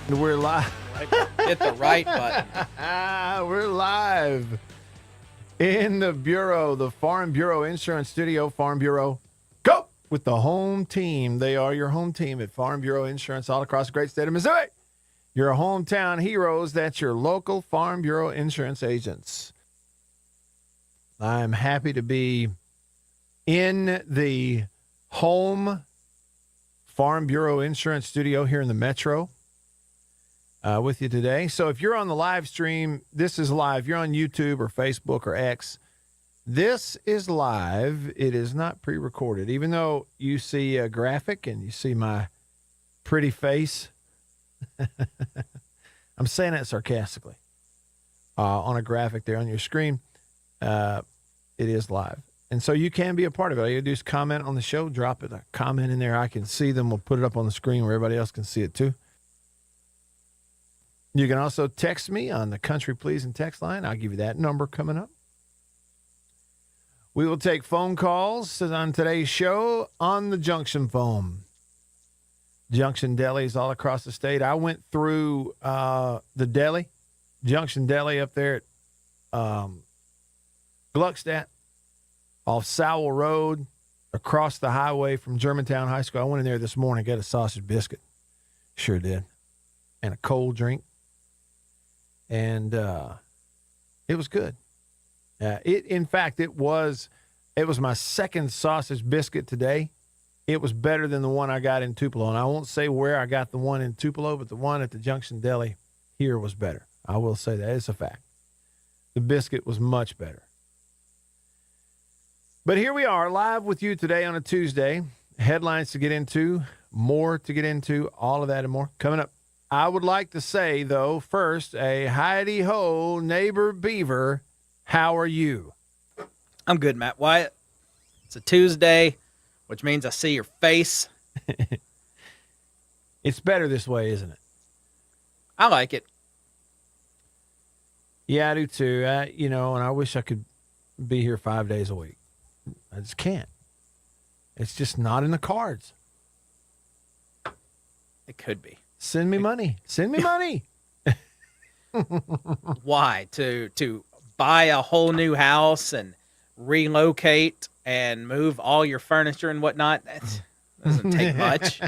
We're live. Hit the right button. We're live in the Bureau, the Farm Bureau Insurance Studio. Farm Bureau, go with the home team. They are your home team at Farm Bureau Insurance all across the great state of Missouri. Your hometown heroes, that's your local Farm Bureau insurance agents. I'm happy to be in the home Farm Bureau Insurance Studio here in the Metro with you today. So if you're on the live stream, this is live. You're on YouTube or Facebook or X. This is live. It is not pre-recorded. Even though you see a graphic and you see my pretty face, I'm saying that sarcastically. On a graphic there on your screen, it is live. And so you can be a part of it. All you do is comment on the show, drop it, a comment in there. I can see them. We'll put it up on the screen where everybody else can see it too. You can also text me on the Country Pleasing text line. I'll give you that number coming up. We will take phone calls on today's show on the Junction phone. Junction delis all across the state. I went through the deli, Junction Deli up there at Gluckstadt, off Sowell Road, across the highway from Germantown High School. I went in there this morning, got a sausage biscuit. Sure did. And a cold drink. And it was good. In fact, it was my second sausage biscuit today. It was better than the one I got in Tupelo. And I won't say where I got the one in Tupelo, but the one at the Junction Deli here was better. I will say that. It's a fact. The biscuit was much better. But here we are, live with you today on a Tuesday. Headlines to get into, more to get into, all of that and more coming up. I would like to say, though, first, a hidey-ho, neighbor Beaver, how are you? I'm good, Matt Wyatt. It's a Tuesday, which means I see your face. It's better this way, isn't it? I like it. Yeah, I do too. And I wish I could be here 5 days a week. I just can't. It's just not in the cards. It could be. Send me money. Send me money. Why? To buy a whole new house and relocate and move all your furniture and whatnot? That doesn't take much. You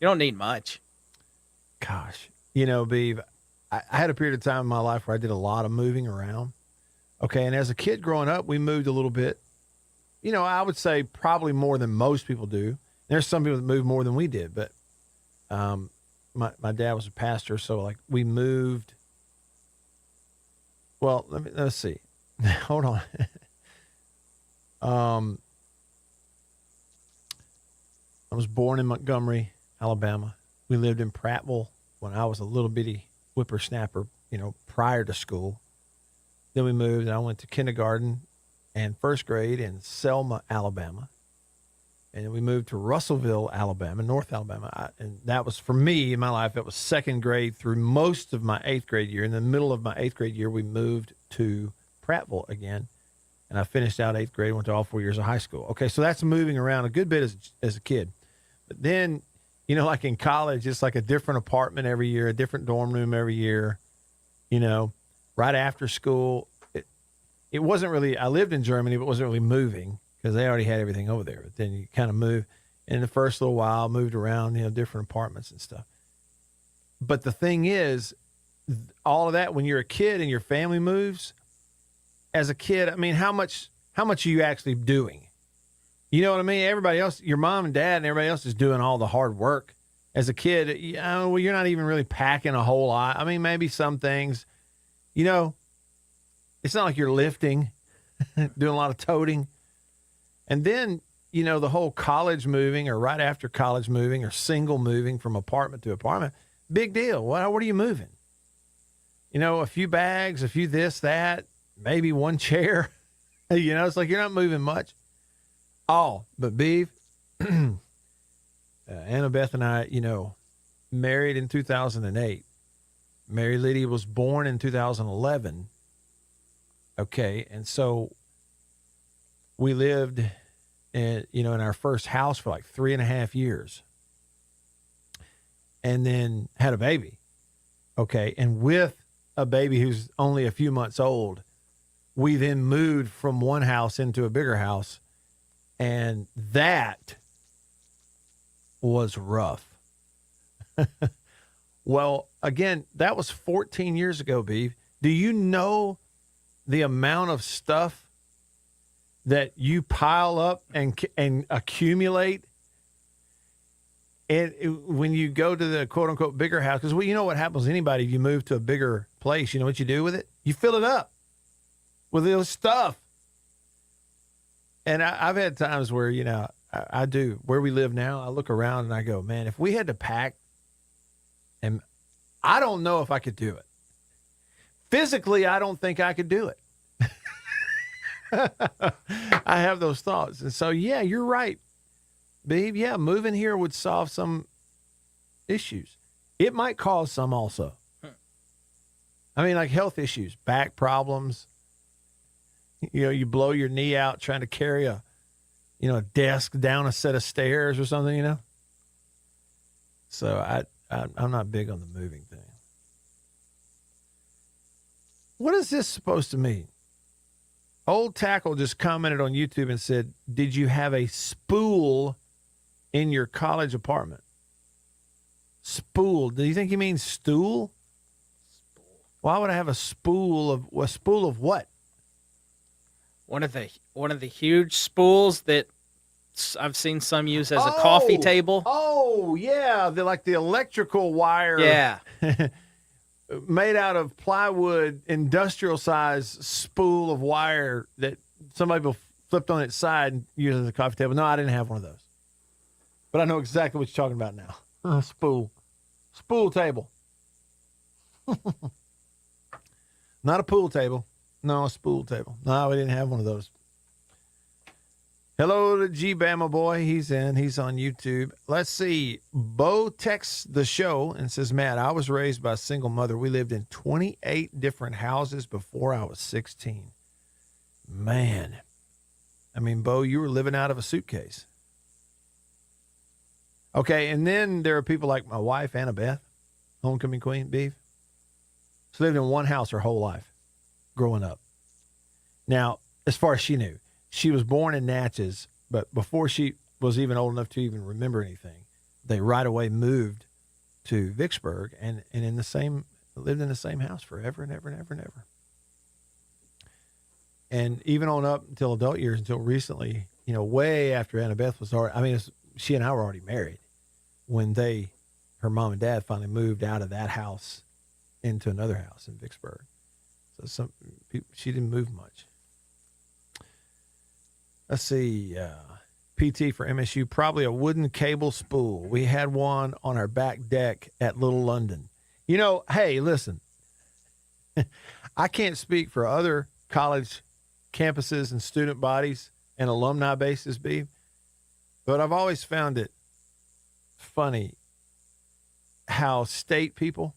don't need much. Gosh. Beav, I had a period of time in my life where I did a lot of moving around. Okay, and as a kid growing up, we moved a little bit. I would say probably more than most people do. There's some people that move more than we did, but my dad was a pastor, so like we moved. Well, let's see. Hold on. I was born in Montgomery, Alabama. We lived in Prattville when I was a little bitty whippersnapper, prior to school. Then we moved, and I went to kindergarten and first grade in Selma, Alabama. And then we moved to Russellville, Alabama, North Alabama. And that was, for me, in my life, it was second grade through most of my eighth grade year. In the middle of my eighth grade year, we moved to Prattville again. And I finished out eighth grade, went to all 4 years of high school. Okay, so that's moving around a good bit as a kid. But then, like in college, it's like a different apartment every year, a different dorm room every year, right after school. It wasn't really, I lived in Germany, but wasn't really moving because they already had everything over there. But then you kind of move. And in the first little while, moved around, different apartments and stuff. But the thing is, all of that, when you're a kid and your family moves, as a kid, I mean, how much are you actually doing? You know what I mean? Everybody else, your mom and dad and everybody else is doing all the hard work. As a kid, you're not even really packing a whole lot. I mean, maybe some things, it's not like you're lifting, doing a lot of toting. And then, the whole college moving or right after college moving or single moving from apartment to apartment, big deal. What are you moving? A few bags, a few this, that, maybe one chair. It's like you're not moving much. But Beeve, Annabeth and I, married in 2008. Mary Lydia was born in 2011. Okay, and so we lived in our first house for like 3.5 years. and then had a baby. Okay. And with a baby who's only a few months old, we then moved from one house into a bigger house. And that was rough. Well, again, that was 14 years ago, Beeve. Do you know the amount of stuff that you pile up and accumulate when you go to the quote unquote bigger house? Because you know what happens to anybody if you move to a bigger place. You know what you do with it? You fill it up with this stuff. And I've had times where, you know, I do where we live now. I look around and I go, man, if we had to pack, and I don't know if I could do it. Physically, I don't think I could do it. I have those thoughts. And so, yeah, you're right, babe. Yeah, moving here would solve some issues. It might cause some also. I mean, like health issues, back problems. You know, you blow your knee out trying to carry a desk down a set of stairs or something, you know? So I'm not big on the moving thing. What is this supposed to mean? Old Tackle just commented on YouTube and said, did you have a spool in your college apartment? Spool. Do you think he means stool? Spool. Why would I have a spool of what? One of the huge spools that I've seen some use as a coffee table. Oh, yeah. They're like the electrical wire. Yeah. Made out of plywood, industrial size spool of wire that somebody flipped on its side and used as a coffee table. No, I didn't have one of those. But I know exactly what you're talking about now. Spool table. Not a pool table. No, a spool table. No, we didn't have one of those. Hello to G-Bama boy. He's in. He's on YouTube. Let's see. Bo texts the show and says, Matt, I was raised by a single mother. We lived in 28 different houses before I was 16. Man. I mean, Bo, you were living out of a suitcase. Okay, and then there are people like my wife, Annabeth, homecoming queen, Beef. She lived in one house her whole life growing up. Now, as far as she knew, she was born in Natchez, but before she was even old enough to even remember anything, they right away moved to Vicksburg and lived in the same house forever and ever and ever and ever. And even on up until adult years, until recently, you know, way after Annabeth was already, she and I were already married when her mom and dad finally moved out of that house into another house in Vicksburg. So she didn't move much. Let's see. PT for MSU, probably a wooden cable spool. We had one on our back deck at Little London. You know, hey, listen, I can't speak for other college campuses and student bodies and alumni bases, but I've always found it funny how state people,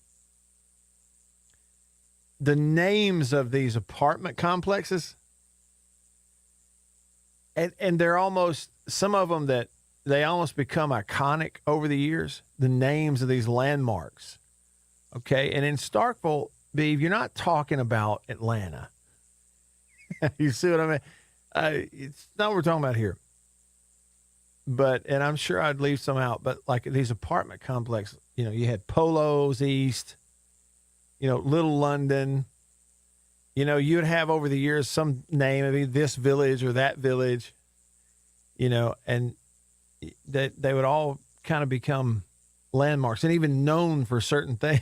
the names of these apartment complexes, and they're almost, some of them that they almost become iconic over the years, the names of these landmarks. Okay. And in Starkville, Beav, you're not talking about Atlanta. You see what I mean? It's not what we're talking about here. And I'm sure I'd leave some out, but like these apartment complexes, you know, you had Polo's East, you know, Little London. You know, you'd have over the years some name, maybe this village or that village, you know, and they would all kind of become landmarks and even known for certain things.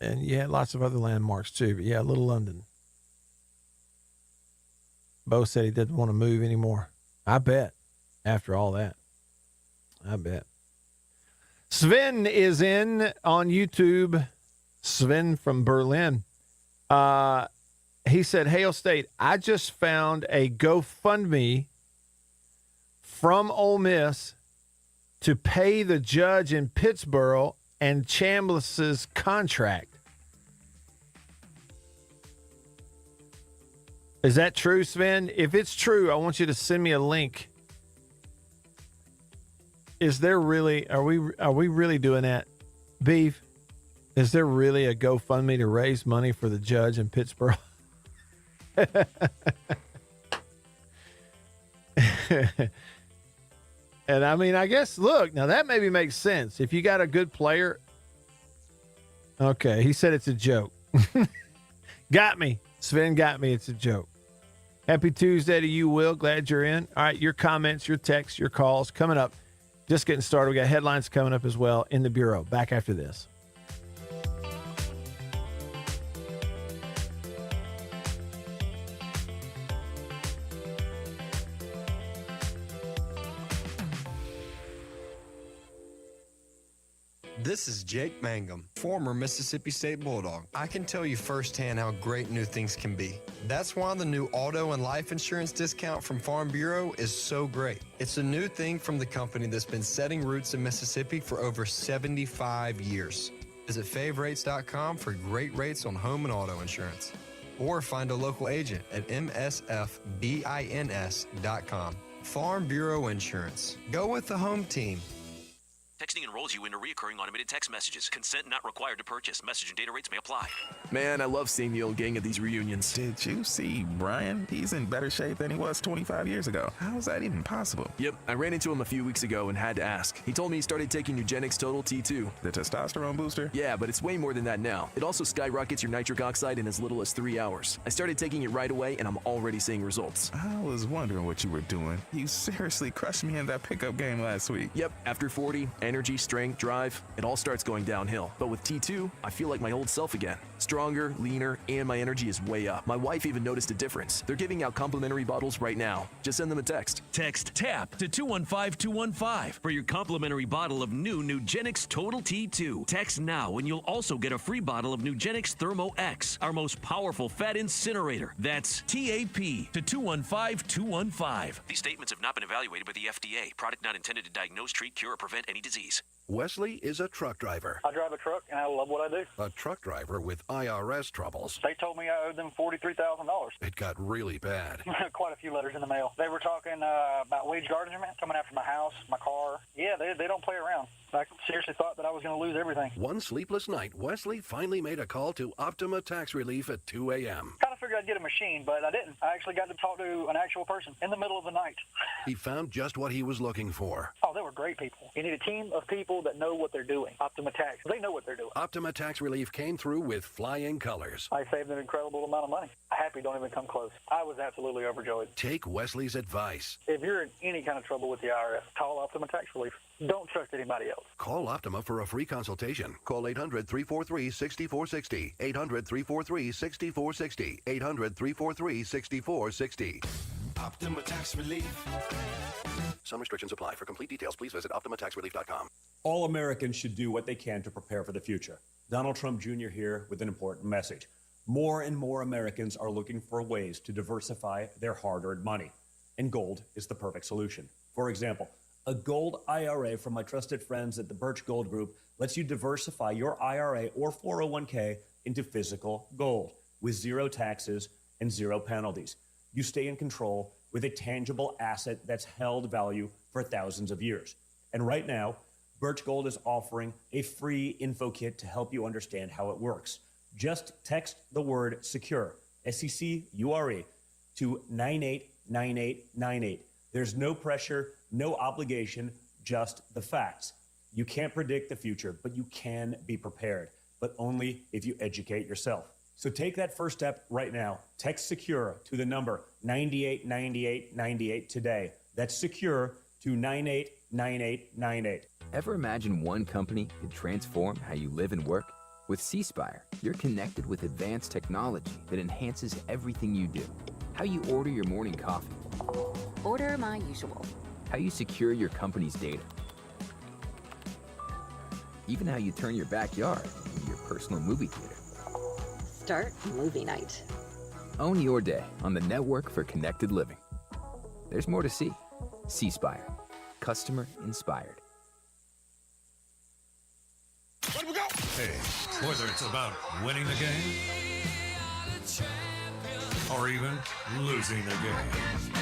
And you had lots of other landmarks too, but yeah, Little London. Bo said he didn't want to move anymore. I bet after all that. I bet. Sven is in on YouTube. Sven from Berlin. He said, Hail State, I just found a GoFundMe from Ole Miss to pay the judge in Pittsburgh and Chambliss's contract. Is that true, Sven? If it's true, I want you to send me a link Is there really? Are we really doing that, Beef? Is there really a GoFundMe to raise money for the judge in Pittsburgh? And I mean, I guess, look, now that maybe makes sense. If you got a good player. Okay, he said it's a joke. Got me. Sven got me. It's a joke. Happy Tuesday to you, Will. Glad you're in. All right, your comments, your texts, your calls coming up. Just getting started. We got headlines coming up as well in the Bureau. Back after this. This is Jake Mangum, former Mississippi State Bulldog. I can tell you firsthand how great new things can be. That's why the new auto and life insurance discount from Farm Bureau is so great. It's a new thing from the company that's been setting roots in Mississippi for over 75 years. Visit favrates.com for great rates on home and auto insurance. Or find a local agent at msfbins.com. Farm Bureau Insurance. Go with the home team. Texting enrolls you into recurring automated text messages. Consent not required to purchase. Message and data rates may apply. Man, I love seeing the old gang at these reunions. Did you see Brian? He's in better shape than he was 25 years ago. How is that even possible? Yep, I ran into him a few weeks ago and had to ask. He told me he started taking 𝐁𝐮𝐫𝐬𝐁 T2. The testosterone booster? Yeah, but it's way more than that now. It also skyrockets your nitric oxide in as little as 3 hours. I started taking it right away and I'm already seeing results. I was wondering what you were doing. You seriously crushed me in that pickup game last week. Yep, after 40, energy, strength, drive, it all starts going downhill. But with T2, I feel like my old self again. Stronger, leaner, and my energy is way up. My wife even noticed a difference. They're giving out complimentary bottles right now. Just send them a text. Text TAP to 215-215 for your complimentary bottle of new 𝐁𝐿 Total T2. Text now and you'll also get a free bottle of 𝐁𝐿 Thermo X, our most powerful fat incinerator. That's TAP to 215-215. These statements have not been evaluated by the FDA. Product not intended to diagnose, treat, cure, or prevent any disease. Wesley is a truck driver. I drive a truck, and I love what I do. A truck driver with IRS troubles. They told me I owed them $43,000. It got really bad. Quite a few letters in the mail. They were talking about wage garnishment, coming after my house, my car. Yeah, they don't play around. I seriously thought that I was going to lose everything. One sleepless night, Wesley finally made a call to Optima Tax Relief at 2 a.m. Kind of figured I'd get a machine, but I didn't. I actually got to talk to an actual person in the middle of the night. He found just what he was looking for. Oh, they were great people. You need a team of people that know what they're doing. Optima Tax, they know what they're doing. Optima Tax Relief came through with flying colors. I saved an incredible amount of money. Happy don't even come close. I was absolutely overjoyed. Take Wesley's advice. If you're in any kind of trouble with the IRS, call Optima Tax Relief. Don't trust anybody else. Call Optima for a free consultation. Call 800-343-6460. 800-343-6460. 800-343-6460. Optima Tax Relief. Some restrictions apply. For complete details, please visit OptimaTaxRelief.com. All Americans should do what they can to prepare for the future. Donald Trump Jr. here with an important message. More and more Americans are looking for ways to diversify their hard-earned money, and gold is the perfect solution. For example, a gold IRA from my trusted friends at the Birch Gold Group lets you diversify your IRA or 401k into physical gold with zero taxes and zero penalties. You stay in control with a tangible asset that's held value for thousands of years. And right now, Birch Gold is offering a free info kit to help you understand how it works. Just text the word SECURE, SECURE, to 989898. There's no pressure, no obligation, just the facts. You can't predict the future, but you can be prepared, but only if you educate yourself. So take that first step right now. Text SECURE to the number 989898 today. That's SECURE to 989898. Ever imagine one company could transform how you live and work? With C Spire, you're connected with advanced technology that enhances everything you do. How you order your morning coffee. Order my usual. How you secure your company's data. Even how you turn your backyard into your personal movie theater. Start movie night. Own your day on the network for connected living. There's more to see. C Spire. Customer inspired. Let we go! Hey, whether it's about winning the game or even losing the game,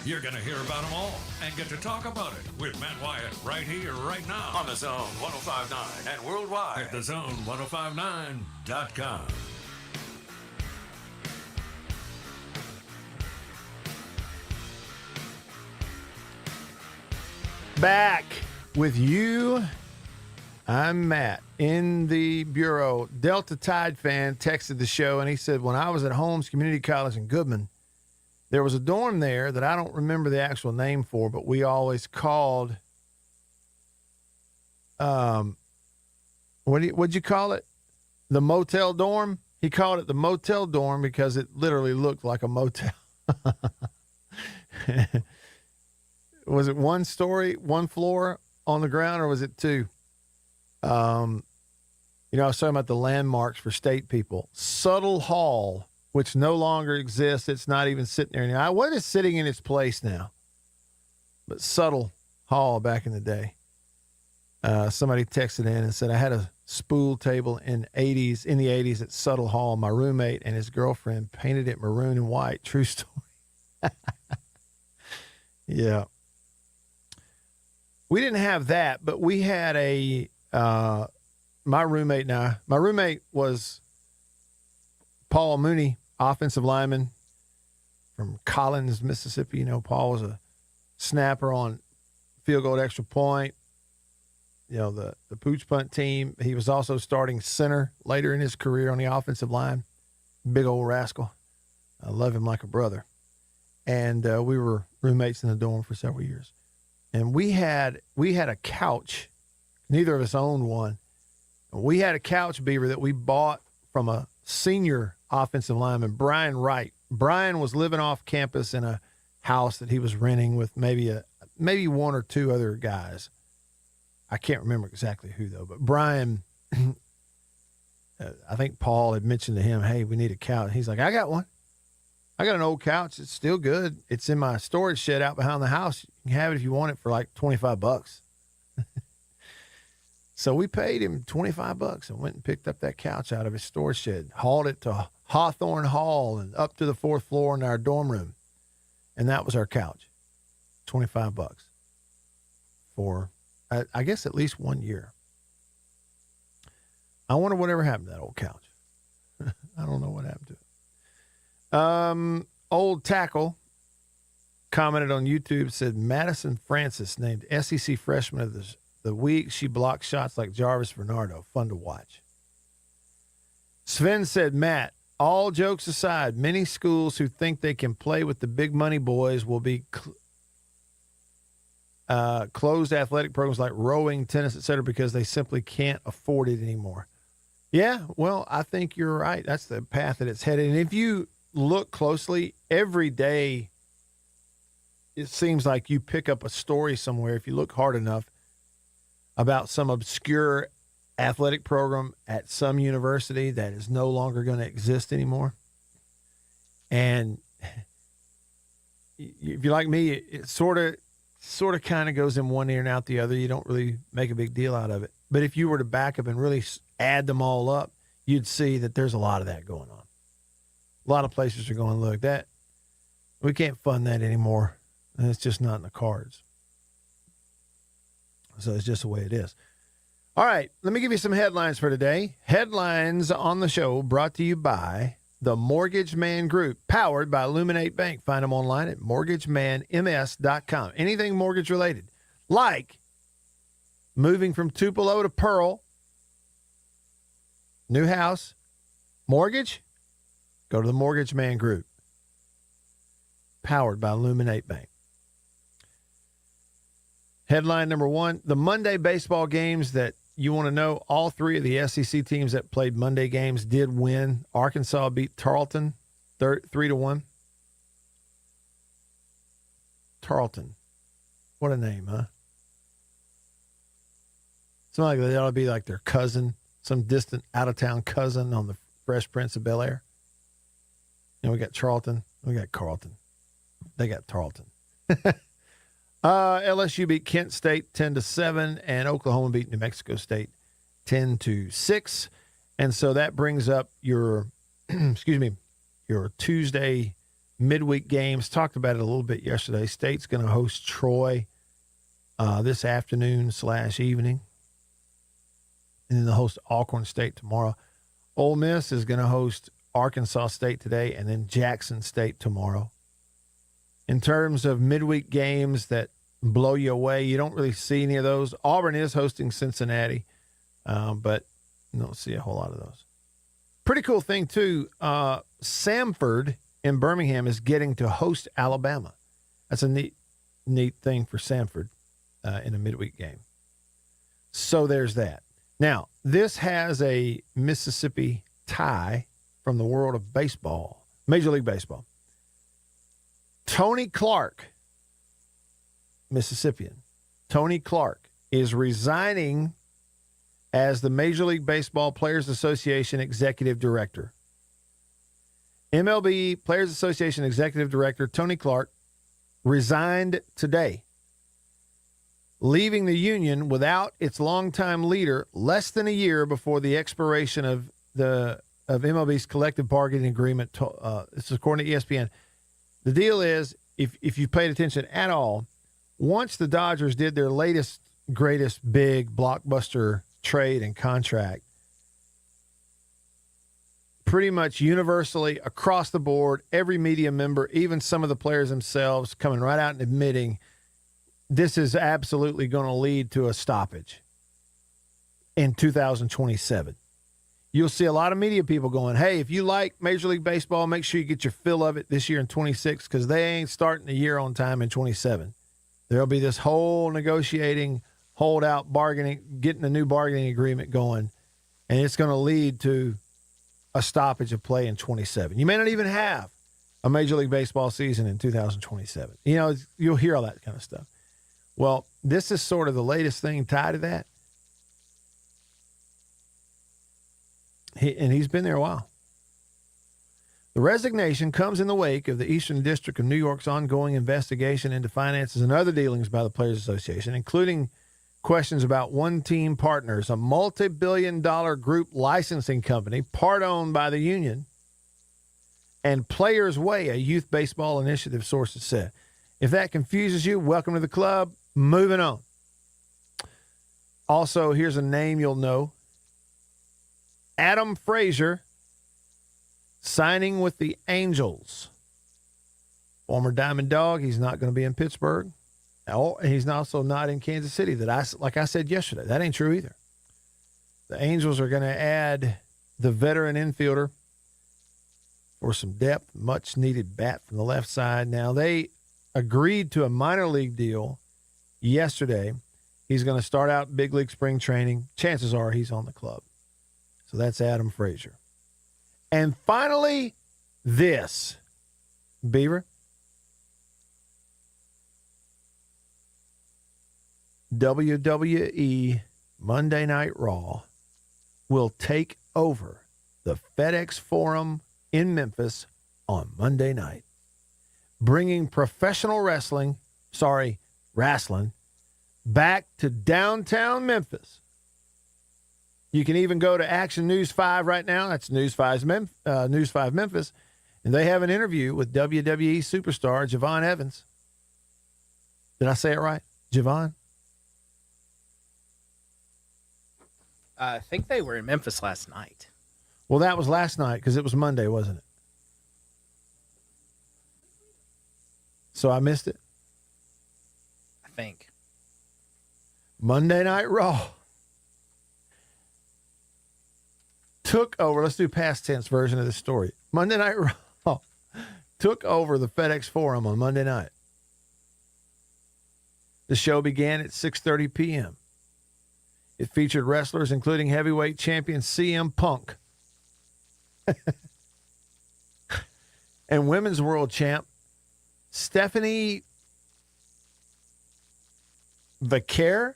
You're going to hear about them all and get to talk about it with Matt Wyatt right here, right now on the Zone 105.9 and worldwide at thezone1059.com. Back with you. I'm Matt in the bureau. Delta Tide fan texted the show, and he said, when I was at Holmes Community College in Goodman, there was a dorm there that I don't remember the actual name for, but we always called, what'd you call it? The motel dorm? He called it the motel dorm because it literally looked like a motel. Was it one story, one floor on the ground, or was it two? I was talking about the landmarks for state people. Subtle Hall, which no longer exists. It's not even sitting there now. What is sitting in its place now? But Subtle Hall back in the day. Somebody texted in and said, I had a spool table in the 80s at Subtle Hall. My roommate and his girlfriend painted it maroon and white. True story. Yeah. We didn't have that, but we had my roommate was Paul Mooney, offensive lineman from Collins, Mississippi. Paul was a snapper on field goal extra point. The pooch punt team. He was also starting center later in his career on the offensive line. Big old rascal. I love him like a brother. And we were roommates in the dorm for several years. And we had a couch. Neither of us owned one. We had a couch, Beaver, that we bought from a senior offensive lineman, Brian Wright. Brian was living off campus in a house that he was renting with maybe one or two other guys. I can't remember exactly who, though. But Brian, I think Paul had mentioned to him, hey, we need a couch. He's like, I got one. I got an old couch. It's still good. It's in my storage shed out behind the house. You can have it if you want it for like $25. So we paid him $25 and went and picked up that couch out of his storage shed, hauled it to Hawthorne Hall and up to the 4th floor in our dorm room. And that was our couch. $25 for, I guess, at least 1 year. I wonder whatever happened to that old couch. I don't know what happened to it. Old Tackle commented on YouTube, said Madison Francis named SEC Freshman of the Week. She blocked shots like Jarvis Bernardo. Fun to watch. Sven said, Matt, all jokes aside, many schools who think they can play with the big money boys will be closed athletic programs like rowing, tennis, etc., because they simply can't afford it anymore. Yeah, well, I think you're right. That's the path that it's headed. And if you look closely, every day it seems like you pick up a story somewhere, if you look hard enough, about some obscure athletic program at some university that is no longer going to exist anymore. And if you're like me, it sort of kind of goes in one ear and out the other. You don't really make a big deal out of it. But if you were to back up and really add them all up, you'd see that there's a lot of that going on. A lot of places are going, look, that we can't fund that anymore. And it's just not in the cards. So it's just the way it is. All right, let me give you some headlines for today. Headlines on the show brought to you by the Mortgage Man Group, powered by Illuminate Bank. Find them online at mortgagemanms.com. Anything mortgage related, like moving from Tupelo to Pearl, new house, mortgage, go to the Mortgage Man Group, powered by Illuminate Bank. Headline number one, the Monday baseball games that you want to know, all three of the SEC teams that played Monday games did win. Arkansas beat Tarleton 3-1. Tarleton. What a name, huh? Something like that ought to be like their cousin, some distant out-of-town cousin on the Fresh Prince of Bel-Air. We got Charlton. We got Carlton. They got Tarleton. LSU beat Kent State 10-7, and Oklahoma beat New Mexico State 10-6. And so that brings up your, your Tuesday midweek games. Talked about it a little bit yesterday. State's going to host Troy this afternoon/evening. And then they'll host Alcorn State tomorrow. Ole Miss is going to host Arkansas State today and then Jackson State tomorrow. In terms of midweek games that blow you away, you don't really see any of those. Auburn is hosting Cincinnati, but you don't see a whole lot of those. Pretty cool thing, too. Samford in Birmingham is getting to host Alabama. That's a neat thing for Samford in a midweek game. So there's that. Now, this has a Mississippi tie from the world of baseball, Major League Baseball. Tony Clark, Mississippian, Tony Clark is resigning as the Major League Baseball Players Association Executive Director. MLB Players Association Executive Director Tony Clark resigned today, leaving the union without its longtime leader less than a year before the expiration of MLB's collective bargaining agreement. This is according to ESPN. The deal is, if you paid attention at all, once the Dodgers did their latest, greatest, big blockbuster trade and contract, pretty much universally across the board, every media member, even some of the players themselves, coming right out and admitting this is absolutely going to lead to a stoppage in 2027. You'll see a lot of media people going, hey, if you like Major League Baseball, make sure you get your fill of it this year in 26 because they ain't starting the year on time in 27. There'll be this whole negotiating, holdout bargaining, getting a new bargaining agreement going, and it's going to lead to a stoppage of play in 27. You may not even have a Major League Baseball season in 2027. You know, you'll hear all that kind of stuff. Well, this is sort of the latest thing tied to that. And he's been there a while. The resignation comes in the wake of the Eastern District of New York's ongoing investigation into finances and other dealings by the Players Association, including questions about One Team Partners, a multi-billion-dollar group licensing company, part owned by the union, and Players Way, a youth baseball initiative, sources said. If that confuses you, welcome to the club. Moving on. Also, here's a name you'll know. Adam Frazier signing with the Angels. Former Diamond Dog. He's not going to be in Pittsburgh. He's also not in Kansas City. Like I said yesterday, that ain't true either. The Angels are going to add the veteran infielder for some depth, much needed bat from the left side. Now, they agreed to a minor league deal yesterday. He's going to start out big league spring training. Chances are he's on the club. So that's Adam Frazier. And finally, this. Beaver. WWE Monday Night Raw will take over the FedEx Forum in Memphis on Monday night, bringing professional wrestling back to downtown Memphis. You can even go to Action News 5 right now. That's News 5 Memphis. And they have an interview with WWE superstar Javon Evans. Did I say it right? Javon? I think they were in Memphis last night. Well, that was last night because it was Monday, wasn't it? So I missed it? I think. Monday Night Raw took over. Let's do past tense version of the story. Monday Night Raw took over the FedEx Forum on Monday night. The show began at 6:30 p.m. It featured wrestlers including heavyweight champion CM Punk and women's world champ Stephanie Vicaire.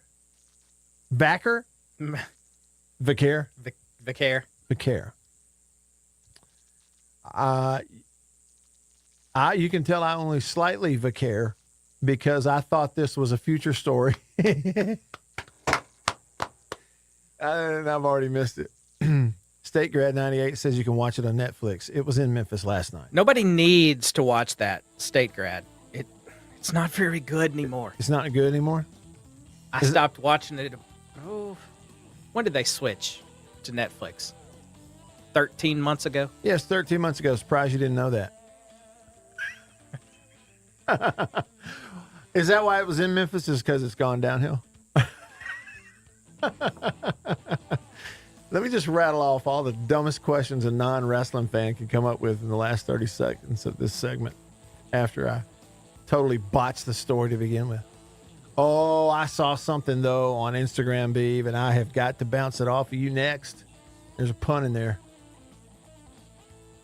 You can tell I only slightly Vicaire because I thought this was a future story. And I've already missed it. State Grad 98 says you can watch it on Netflix. It was in Memphis last night. Nobody needs to watch that, State Grad. It's not very good anymore. It's not good anymore? I stopped watching it. When did they switch to Netflix? 13 months ago? Yes, 13 months ago. Surprised you didn't know that. Is that why it was in Memphis? Is because it's gone downhill? Let me just rattle off all the dumbest questions a non-wrestling fan can come up with in the last 30 seconds of this segment after I totally botched the story to begin with. Oh, I saw something, though, on Instagram, Beav, and I have got to bounce it off of you next. There's a pun in there.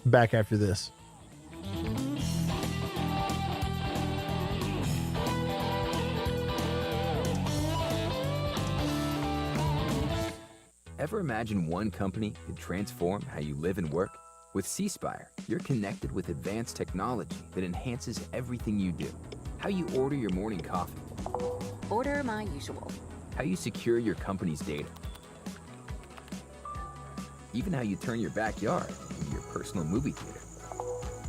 Back after this. Ever imagine one company could transform how you live and work? With 𝐶spire, you're connected with advanced technology that enhances everything you do. How you order your morning coffee. Order my usual. How you secure your company's data. Even how you turn your backyard into your personal movie theater.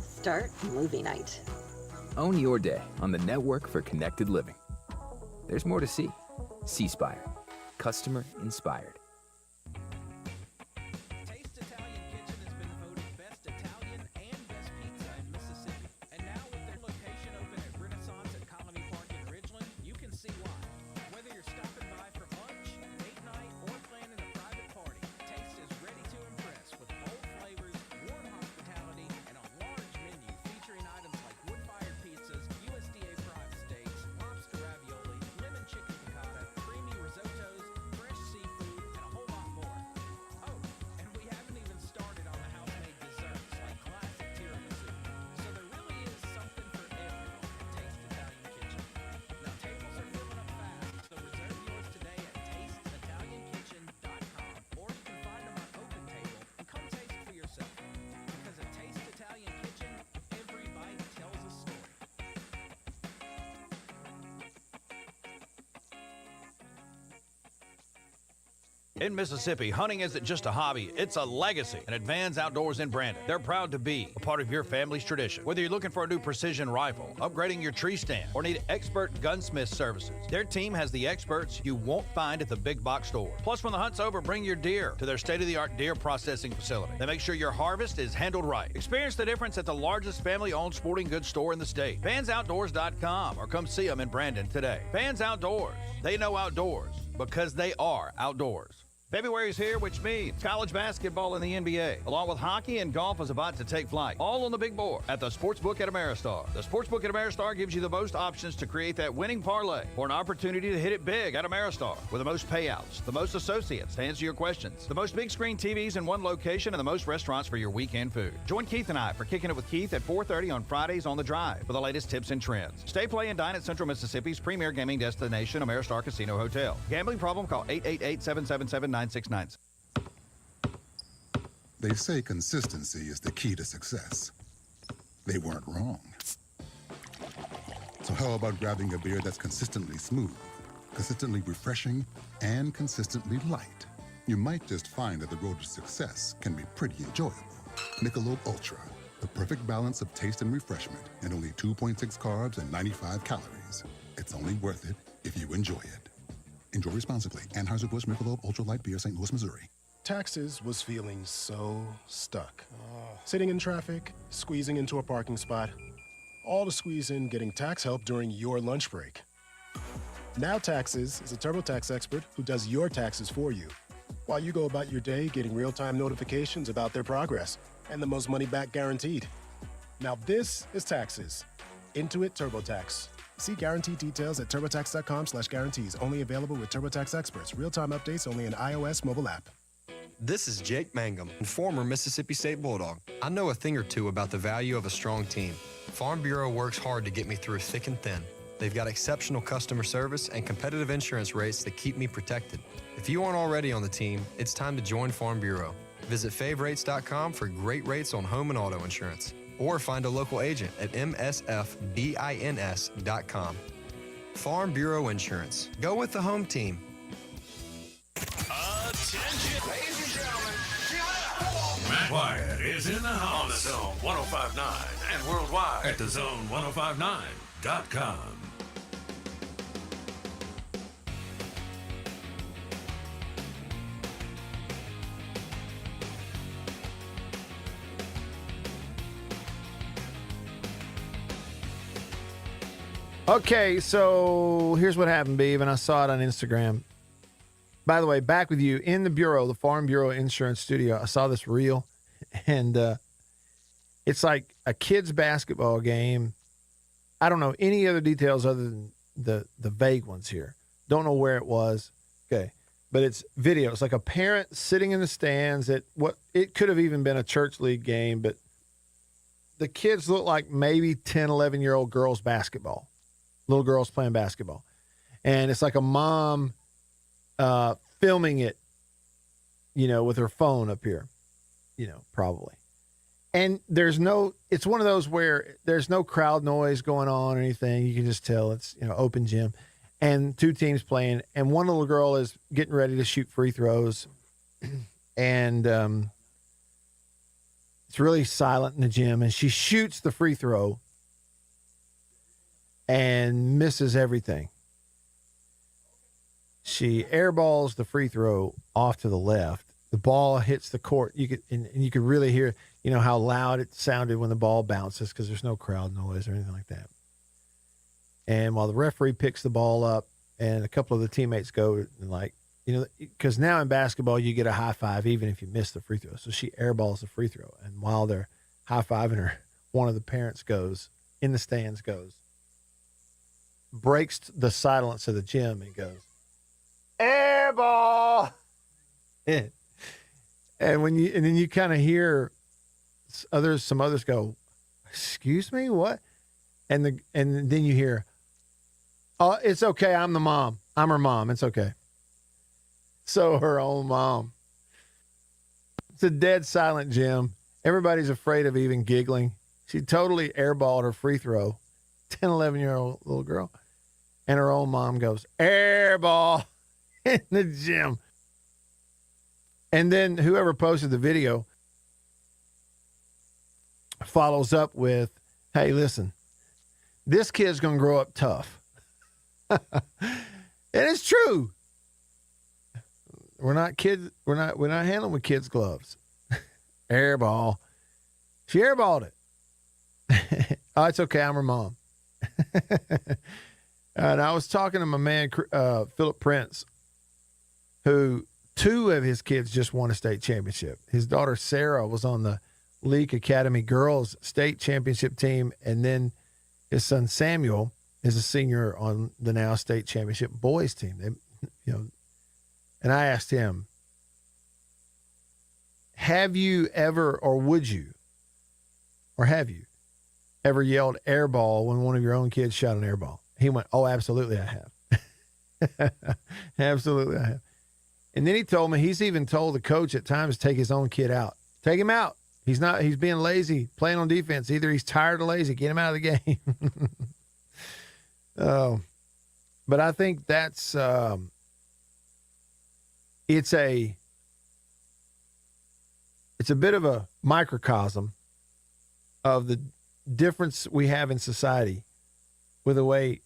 Start movie night. Own your day on the network for connected living. There's more to see. 𝐶spire. Customer inspired. Taste Italian Kitchen has been voted best Italian and best pizza in Mississippi. And now with their location open at Renaissance at Colony Park in Ridgeland, you can see why. Whether you're stopping by for lunch, date night, or planning a private party, Taste is ready to impress with bold flavors, warm hospitality, and a large menu featuring items like wood-fired pizzas, USDA prime steaks, lobster ravioli, lemon chicken piccata, creamy risottos, fresh seafood, and a whole lot more. Oh, and we haven't even started on the house-made desserts like classic tiramisu. So there really is something for everyone at Taste Italian Kitchen. Now tables are filling up fast, so reserve yours today at tasteitaliankitchen.com, or you can find them on Open Table and come taste for yourself. Because at Taste Italian Kitchen, every bite tells a story. In Mississippi, hunting isn't just a hobby, it's a legacy. And Advance Outdoors in Brandon, they're proud to be a part of your family's tradition. Whether you're looking for a new precision rifle, upgrading your tree stand, or need expert gunsmith services, their team has the experts you won't find at the big box store. Plus, when the hunt's over, bring your deer to their state-of-the-art deer processing facility. They make sure your harvest is handled right. Experience the difference at the largest family-owned sporting goods store in the state. VansOutdoors.com, or come see them in Brandon today. Vans Outdoors, they know outdoors because they are outdoors. February is here, which means college basketball in the NBA, along with hockey and golf is about to take flight, all on the big board at the Sportsbook at Ameristar. The Sportsbook at Ameristar gives you the most options to create that winning parlay for an opportunity to hit it big at Ameristar with the most payouts, the most associates to answer your questions, the most big screen TVs in one location, and the most restaurants for your weekend food. Join Keith and I for Kicking It with Keith at 4:30 on Fridays on The Drive for the latest tips and trends. Stay, play, and dine at Central Mississippi's premier gaming destination, Ameristar Casino Hotel. Gambling problem? Call 888-777-9696. They say consistency is the key to success. They weren't wrong. So how about grabbing a beer that's consistently smooth, consistently refreshing, and consistently light? You might just find that the road to success can be pretty enjoyable. Michelob Ultra, the perfect balance of taste and refreshment, and only 2.6 carbs and 95 calories. It's only worth it if you enjoy it. Enjoy responsibly. Anheuser-Busch Michelob Ultra Light Beer, St. Louis, Missouri. Taxes was feeling so stuck. Sitting in traffic, squeezing into a parking spot, all to squeeze in getting tax help during your lunch break. Now Taxes is a TurboTax expert who does your taxes for you, while you go about your day getting real-time notifications about their progress and the most money back guaranteed. Now this is Taxes. Intuit TurboTax. See guarantee details at turbotax.com/guarantees. Only available with TurboTax experts. Real-time updates only in iOS mobile app. This is Jake Mangum, former Mississippi State Bulldog. I know a thing or two about the value of a strong team. Farm Bureau works hard to get me through thick and thin. They've got exceptional customer service and competitive insurance rates that keep me protected. If you aren't already on the team, it's time to join Farm Bureau. Visit favrates.com for great rates on home and auto insurance, or find a local agent at msfbins.com. Farm Bureau Insurance. Go with the home team. Attention, ladies and gentlemen. Matt Wyatt is in the house on the Zone 105.9 and worldwide at thezone1059.com. Okay, so here's what happened, Beav, and I saw it on Instagram. By the way, back with you in the Bureau, the Farm Bureau Insurance Studio. I saw this reel, and it's like a kid's basketball game. I don't know any other details other than the vague ones here. Don't know where it was. Okay, but it's video. It's like a parent sitting in the stands at what it could have even been a church league game, but the kids look like maybe 10, 11-year-old girls basketball. Little girls playing basketball. And it's like a mom filming it, with her phone up here, probably. And it's one of those where there's no crowd noise going on or anything. You can just tell it's, open gym. And two teams playing. And one little girl is getting ready to shoot free throws. And it's really silent in the gym. And she shoots the free throw and misses everything. She airballs the free throw off to the left. The ball hits the court. You could really hear, how loud it sounded when the ball bounces because there's no crowd noise or anything like that. And while the referee picks the ball up and a couple of the teammates go and because now in basketball you get a high five even if you miss the free throw. So she airballs the free throw, and while they're high fiving her, one of the parents in the stands breaks the silence of the gym and goes, "Air ball!" And then you kind of hear some others go, "Excuse me, what?" And then you hear, "Oh, it's okay. I'm the mom. I'm her mom. It's okay." So her own mom. It's a dead silent gym. Everybody's afraid of even giggling. She totally airballed her free throw. 10, 11-year-old little girl. And her own mom goes, "Air ball," in the gym. And then whoever posted the video follows up with, "Hey, listen, this kid's going to grow up tough." And it's true. We're not handling with kids' gloves. Air ball. She airballed it. "Oh, it's okay. I'm her mom." And I was talking to my man, Philip Prince, who 2 of his kids just won a state championship. His daughter, Sarah, was on the Leak Academy girls state championship team. And then his son, Samuel, is a senior on the now state championship boys team. And I asked him, have you ever, or would you, or have you ever yelled air ball when one of your own kids shot an air ball? He went, "Oh, absolutely I have." Absolutely I have. And then he told me he's even told the coach at times to take his own kid out. Take him out. He's being lazy, playing on defense. Either he's tired or lazy. Get him out of the game. But I think that's it's a bit of a microcosm of the difference we have in society with the way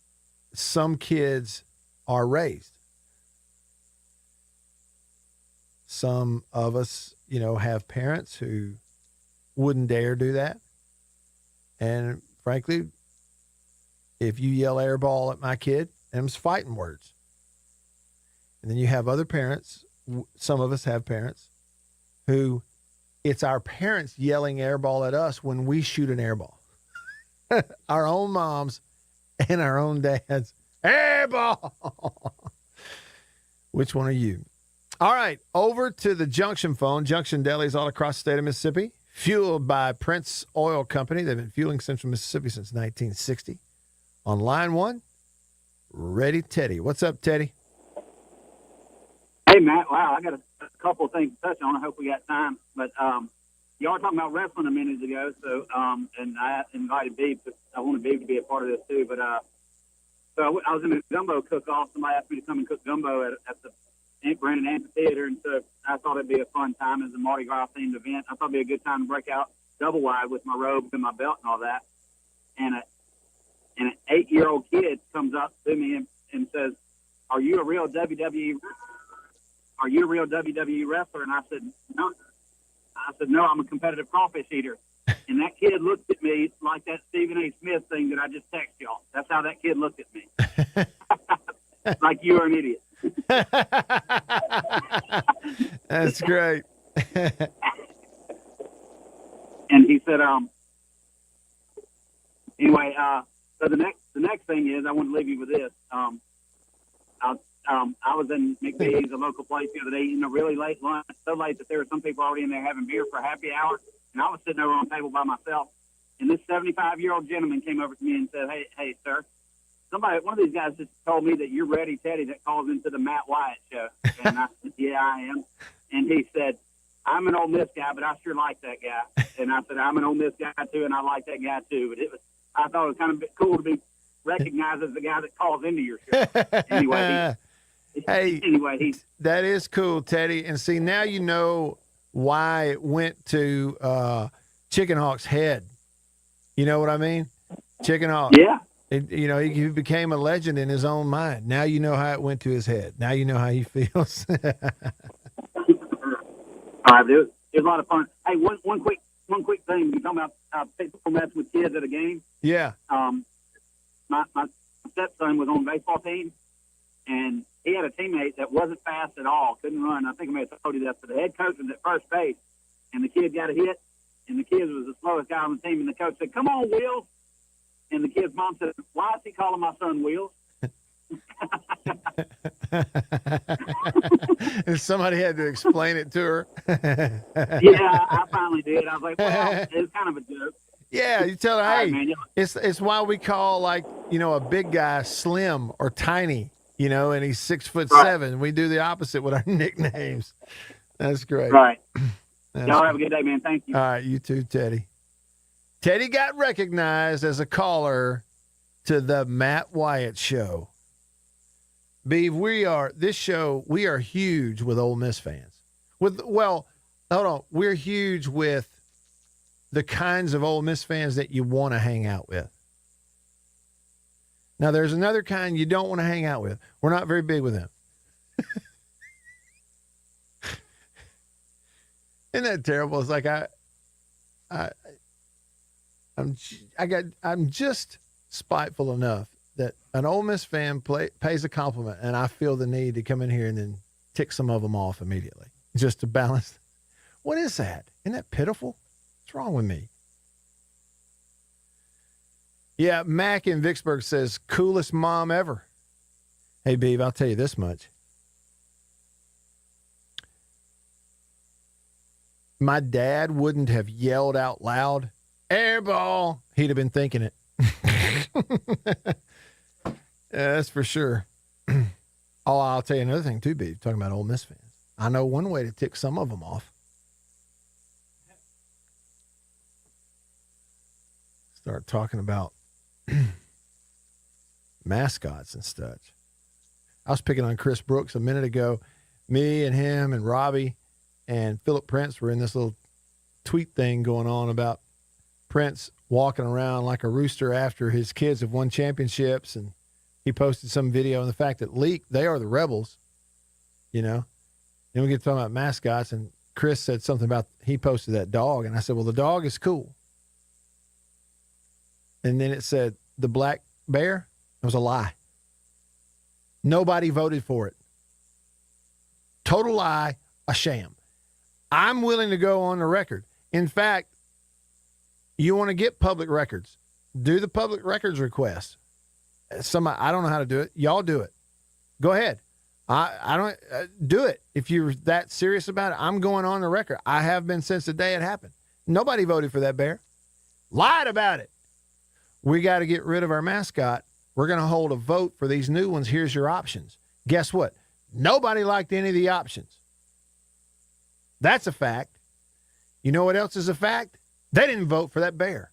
some kids are raised. Some of us, have parents who wouldn't dare do that. And frankly, if you yell air ball at my kid, them's fighting words. And then you have other parents, some of us have parents, who it's our parents yelling air ball at us when we shoot an air ball. Our own moms and our own dads, air ball. Which one are you? All right, over to the Junction phone. Junction delis all across the state of Mississippi, fueled by Prince Oil Company. They've been fueling Central Mississippi since 1960. On line 1, Ready Teddy. What's up, Teddy? Hey, Matt. Wow, I got a couple of things to touch on. I hope we got time. But y'all were talking about wrestling a minute ago, so and I invited Beeb. I wanted Beeb to be a part of this too. But so I was in a gumbo cook-off. Somebody asked me to come and cook gumbo Brandon Amphitheater, and so I thought it'd be a fun time as a Mardi Gras themed event. I thought it'd be a good time to break out double wide with my robe and my belt and all that. And an 8-year-old kid comes up to me and says, "Are you a real WWE? Are you a real WWE wrestler?" And I said, "No." I said, "No, I'm a competitive crawfish eater." And that kid looked at me like that Stephen A. Smith thing that I just texted y'all. That's how that kid looked at me. Like you are an idiot. That's great. And he said, anyway, so the next thing is, I want to leave you with this. I was in McBee's, a local place the other day, eating a really late lunch, so late that there were some people already in there having beer for happy hour, and I was sitting over on a table by myself, and this 75-year-old gentleman came over to me and said, hey, sir, one of these guys just told me that you're Ready Teddy that calls into the Matt Wyatt show. And I said, yeah, I am. And he said, I'm an Ole Miss guy, but I sure like that guy. And I said, I'm an Ole Miss guy too, and I like that guy too. But I thought it was kind of cool to be recognized as the guy that calls into your show. Anyway, that is cool, Teddy. And see, now you know why it went to Chicken Hawk's head. You know what I mean? Chicken Hawk. Yeah. He became a legend in his own mind. Now you know how it went to his head. Now you know how he feels. All right, it was a lot of fun. Hey, one quick thing. You talking about people messing with kids at a game? Yeah. My stepson was on the baseball team, and he had a teammate that wasn't fast at all, couldn't run. I think I may have told you that. But the head coach was at first base, and the kid got a hit, and the kid was the slowest guy on the team, and the coach said, "Come on, Wheels." And the kid's mom said, "Why is he calling my son Wheels?" And somebody had to explain it to her. Yeah, I finally did. I was like, well, it's kind of a joke. Yeah, you tell her, hey, right, man, it's why we call a big guy slim or tiny, and he's 6'7". We do the opposite with our nicknames. That's great. Right. Y'all have a good day, man. Thank you. All right, you too, Teddy. Teddy got recognized as a caller to the Matt Wyatt Show. Beav, we are huge with Ole Miss fans. We're huge with the kinds of Ole Miss fans that you want to hang out with. Now, there's another kind you don't want to hang out with. We're not very big with them. Isn't that terrible? It's like I'm just spiteful enough that an Ole Miss fan pays a compliment, and I feel the need to come in here and then tick some of them off immediately, just to balance. What is that? Isn't that pitiful? What's wrong with me? Yeah, Mac in Vicksburg says, coolest mom ever. Hey, Beav, I'll tell you this much. My dad wouldn't have yelled out loud, "Air ball." He'd have been thinking it. That's for sure. Oh, I'll tell you another thing too, Beav, talking about Ole Miss fans. I know one way to tick some of them off. Start talking about mascots and such. I was picking on Chris Brooks a minute ago. Me and him and Robbie and Philip Prince were in this little tweet thing going on about Prince walking around like a rooster after his kids have won championships. And he posted some video on the fact that they are the rebels, Then we get talking about mascots, and Chris said something about, he posted that dog. And I said, well, the dog is cool. And then it said the black bear. It was a lie. Nobody voted for it. Total lie, a sham. I'm willing to go on the record. In fact, you want to get public records, do the public records request. I don't know how to do it. Y'all do it. Go ahead. I don't do it. If you're that serious about it, I'm going on the record. I have been since the day it happened. Nobody voted for that bear. Lied about it. We got to get rid of our mascot. We're going to hold a vote for these new ones. Here's your options. Guess what? Nobody liked any of the options. That's a fact. You know what else is a fact? They didn't vote for that bear.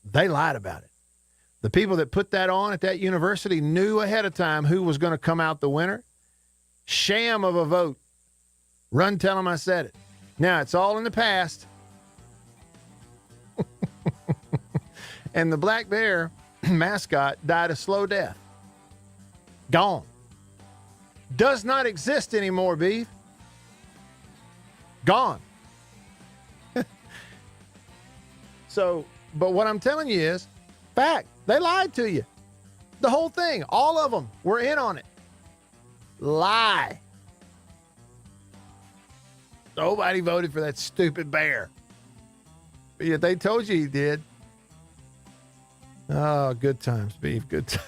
They lied about it. The people that put that on at that university knew ahead of time who was going to come out the winner. sham of a vote. Run, tell them I said it. Now, it's all in the past. And the black bear mascot died a slow death. Gone. Does not exist anymore, Beef. Gone. So, but what I'm telling you is, fact, they lied to you. The whole thing, all of them were in on it. Lie. Nobody voted for that stupid bear. But yet they told you he did. Oh, good times, Beef. Good times.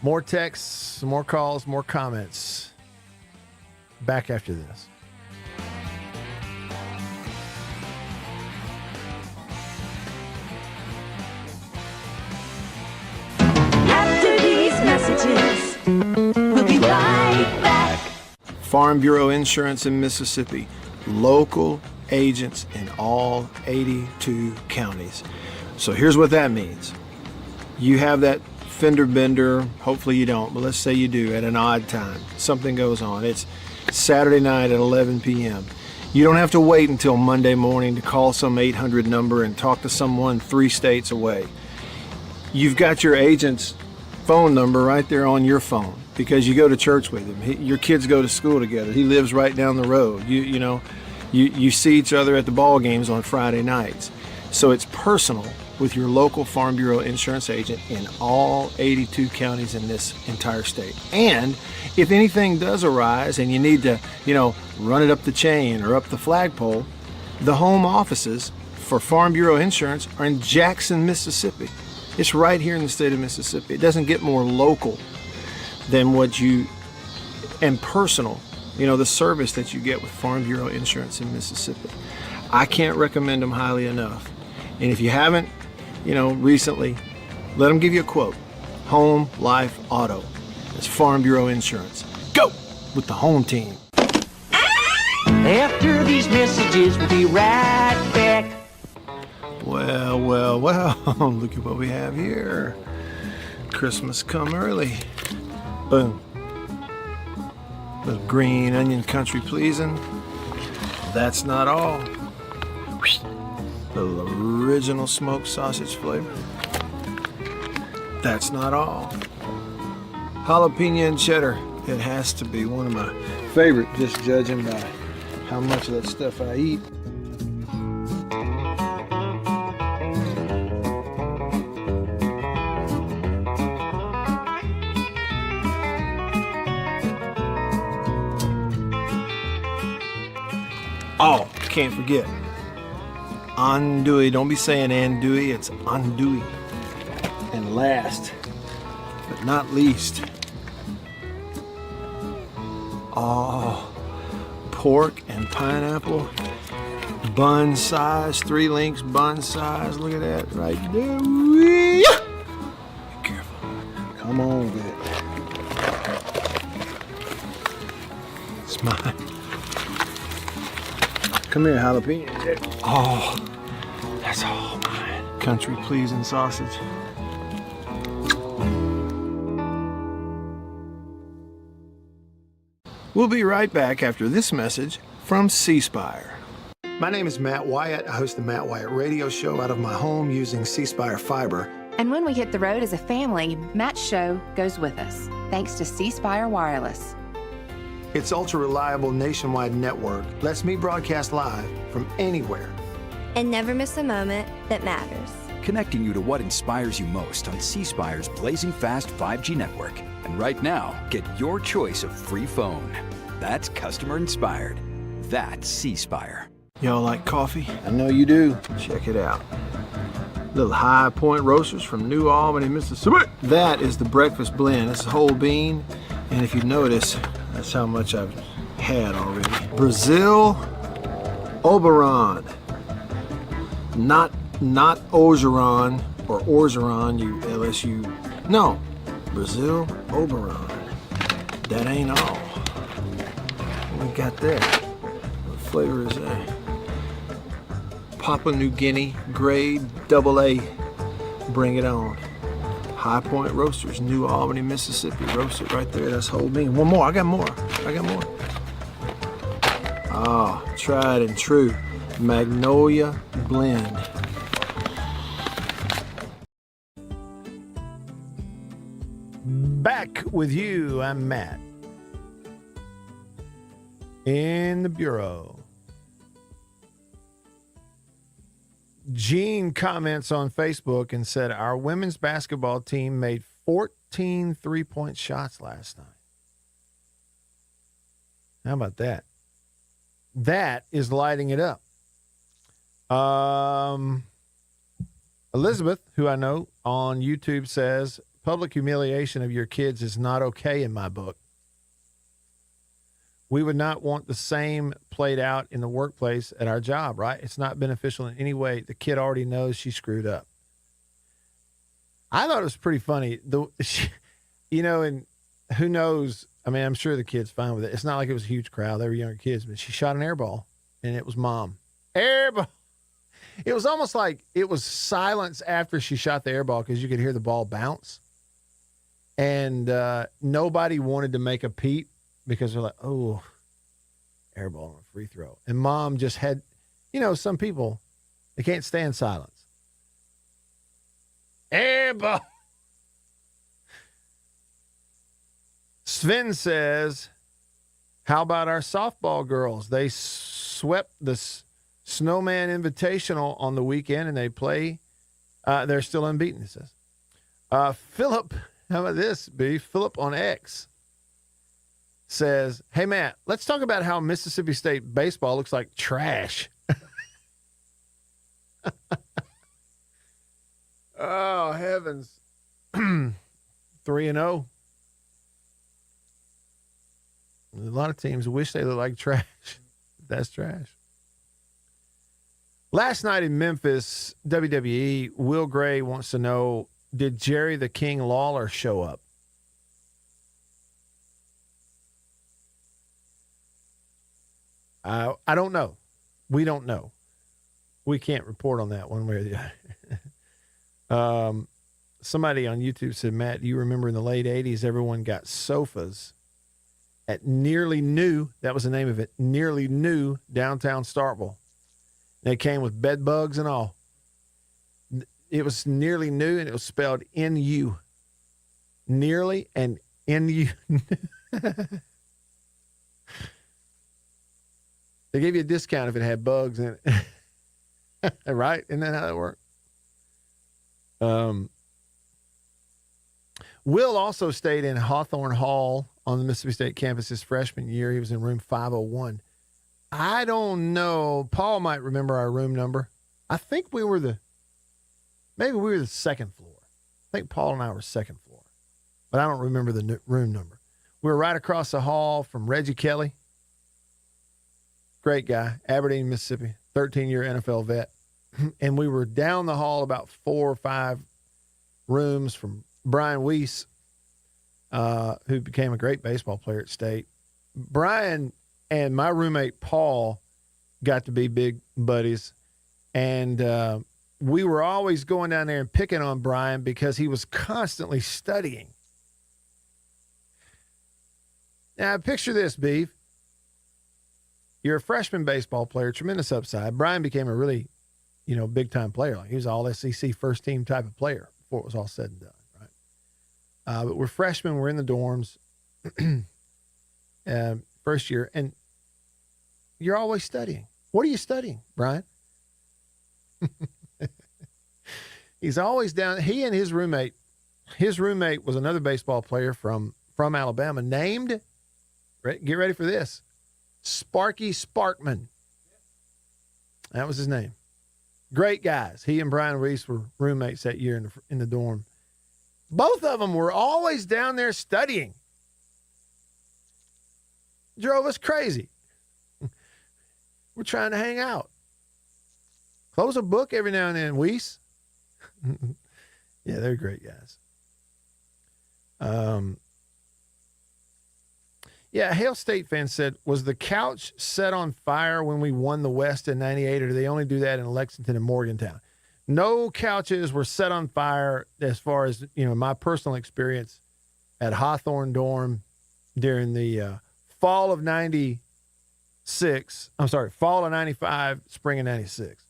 More texts, more calls, more comments. Back after this. After these messages, we'll be right back. Farm Bureau Insurance in Mississippi. Local agents in all 82 counties. So here's what that means. You have that fender bender, hopefully you don't, but let's say you do at an odd time. Something goes on. It's Saturday night at 11 p.m. You don't have to wait until Monday morning to call some 800 number and talk to someone 3 states away. You've got your agent's phone number right there on your phone because you go to church with him. Your kids go to school together. He lives right down the road. You see each other at the ball games on Friday nights. So it's personal with your local Farm Bureau insurance agent in all 82 counties in this entire state. And if anything does arise and you need to, run it up the chain or up the flagpole, the home offices for Farm Bureau Insurance are in Jackson, Mississippi. It's right here in the state of Mississippi. It doesn't get more local than and personal, the service that you get with Farm Bureau Insurance in Mississippi. I can't recommend them highly enough. And if you haven't, recently, let them give you a quote. Home, life, auto. It's Farm Bureau Insurance. Go with the home team. After these messages, we'll be right back. Well, look at what we have here. Christmas come early. Boom. Little green onion country pleasing. That's not all. Little original smoked sausage flavor. That's not all. Jalapeno and cheddar. It has to be one of my favorite, just judging by how much of that stuff I eat. Oh, can't forget. Andouille. Don't be saying andouille, it's andouille. And last, but not least, pork and pineapple, bun size, 3 links bun size. Look at that right there. Be careful. Come on with it. It's mine. Come here, jalapeno. Oh, that's all mine. Country pleasing sausage. We'll be right back after this message from C Spire. My name is Matt Wyatt. I host the Matt Wyatt radio show out of my home using C Spire fiber. And when we hit the road as a family, Matt's show goes with us, thanks to C Spire Wireless. Its ultra-reliable nationwide network lets me broadcast live from anywhere. And never miss a moment that matters. Connecting you to what inspires you most on C Spire's blazing fast 5G network. And right now, get your choice of free phone. That's customer inspired. That's C Spire. Y'all like coffee? I know you do. Check it out. Little High Point Roasters from New Albany, Mississippi. That is the breakfast blend. It's whole bean. And if you notice, that's how much I've had already. Brazil Oberon. Not Ogeron or Orgeron, you LSU. No, Brazil Oberon. That ain't all. What we got there? What flavor is that? Papua New Guinea grade AA. Bring it on. High Point Roasters, New Albany, Mississippi. Roasted right there. That's whole bean. One more. I got more. Ah, tried and true. Magnolia blend. Back with you. I'm Matt. In the Bureau. Gene comments on Facebook and said, our women's basketball team made 14 three-point shots last night. How about that? That is lighting it up. Elizabeth, who I know on YouTube, says, public humiliation of your kids is not okay in my book. We would not want the same played out in the workplace at our job, right? It's not beneficial in any way. The kid already knows she screwed up. I thought it was pretty funny. And who knows? I mean, I'm sure the kid's fine with it. It's not like it was a huge crowd. They were younger kids, but she shot an air ball, and it was mom. Air ball. It was almost like it was silence after she shot the air ball because you could hear the ball bounce. And nobody wanted to make a peep because they're like, oh, air ball on a free throw. And mom just had, some people, they can't stand silence. Air ball. Sven says, how about our softball girls? They swept the Snowman Invitational on the weekend, and they play. They're still unbeaten, he says. Philip, how about this, B? Philip on X says, hey, Matt, let's talk about how Mississippi State baseball looks like trash. Oh, heavens. 3-0. A lot of teams wish they looked like trash. That's trash. Last night in Memphis, WWE, Will Gray wants to know, did Jerry the King Lawler show up? I don't know. We don't know. We can't report on that one way or the other. Somebody on YouTube said, Matt, do you remember in the late 80s, everyone got sofas at Nearly New, that was the name of it, Nearly New downtown Starkville. They came with bed bugs and all. It was Nearly New, and it was spelled N-U. Nearly and N-U. They gave you a discount if it had bugs in it. Right? Isn't that how that worked? Will also stayed in Hawthorne Hall on the Mississippi State campus his freshman year. He was in room 501. I don't know. Paul might remember our room number. I think maybe we were the second floor. I think Paul and I were second floor, but I don't remember the room number. We were right across the hall from Reggie Kelly. Great guy, Aberdeen, Mississippi, 13-year NFL vet. And we were down the hall about 4 or 5 rooms from Brian Weiss, who became a great baseball player at State. Brian and my roommate Paul got to be big buddies, and we were always going down there and picking on Brian because he was constantly studying. Now, picture this, Beef. You're a freshman baseball player, tremendous upside. Brian became a really, big-time player. Like, he was all SEC first-team type of player before it was all said and done, right? But we're freshmen. We're in the dorms first year, and you're always studying. What are you studying, Brian? He's always down. He and his roommate was another baseball player from Alabama named, get ready for this, Sparky Sparkman. That was his name. Great guys. He and Brian Reese were roommates that year in the dorm. Both of them were always down there studying. Drove us crazy. We're trying to hang out. Close a book every now and then, Weiss. Yeah, they're great guys. Yeah, a Hale State fan said, was the couch set on fire when we won the West in 98, or do they only do that in Lexington and Morgantown? No couches were set on fire as far as, my personal experience at Hawthorne Dorm during the fall of 95, spring of 96.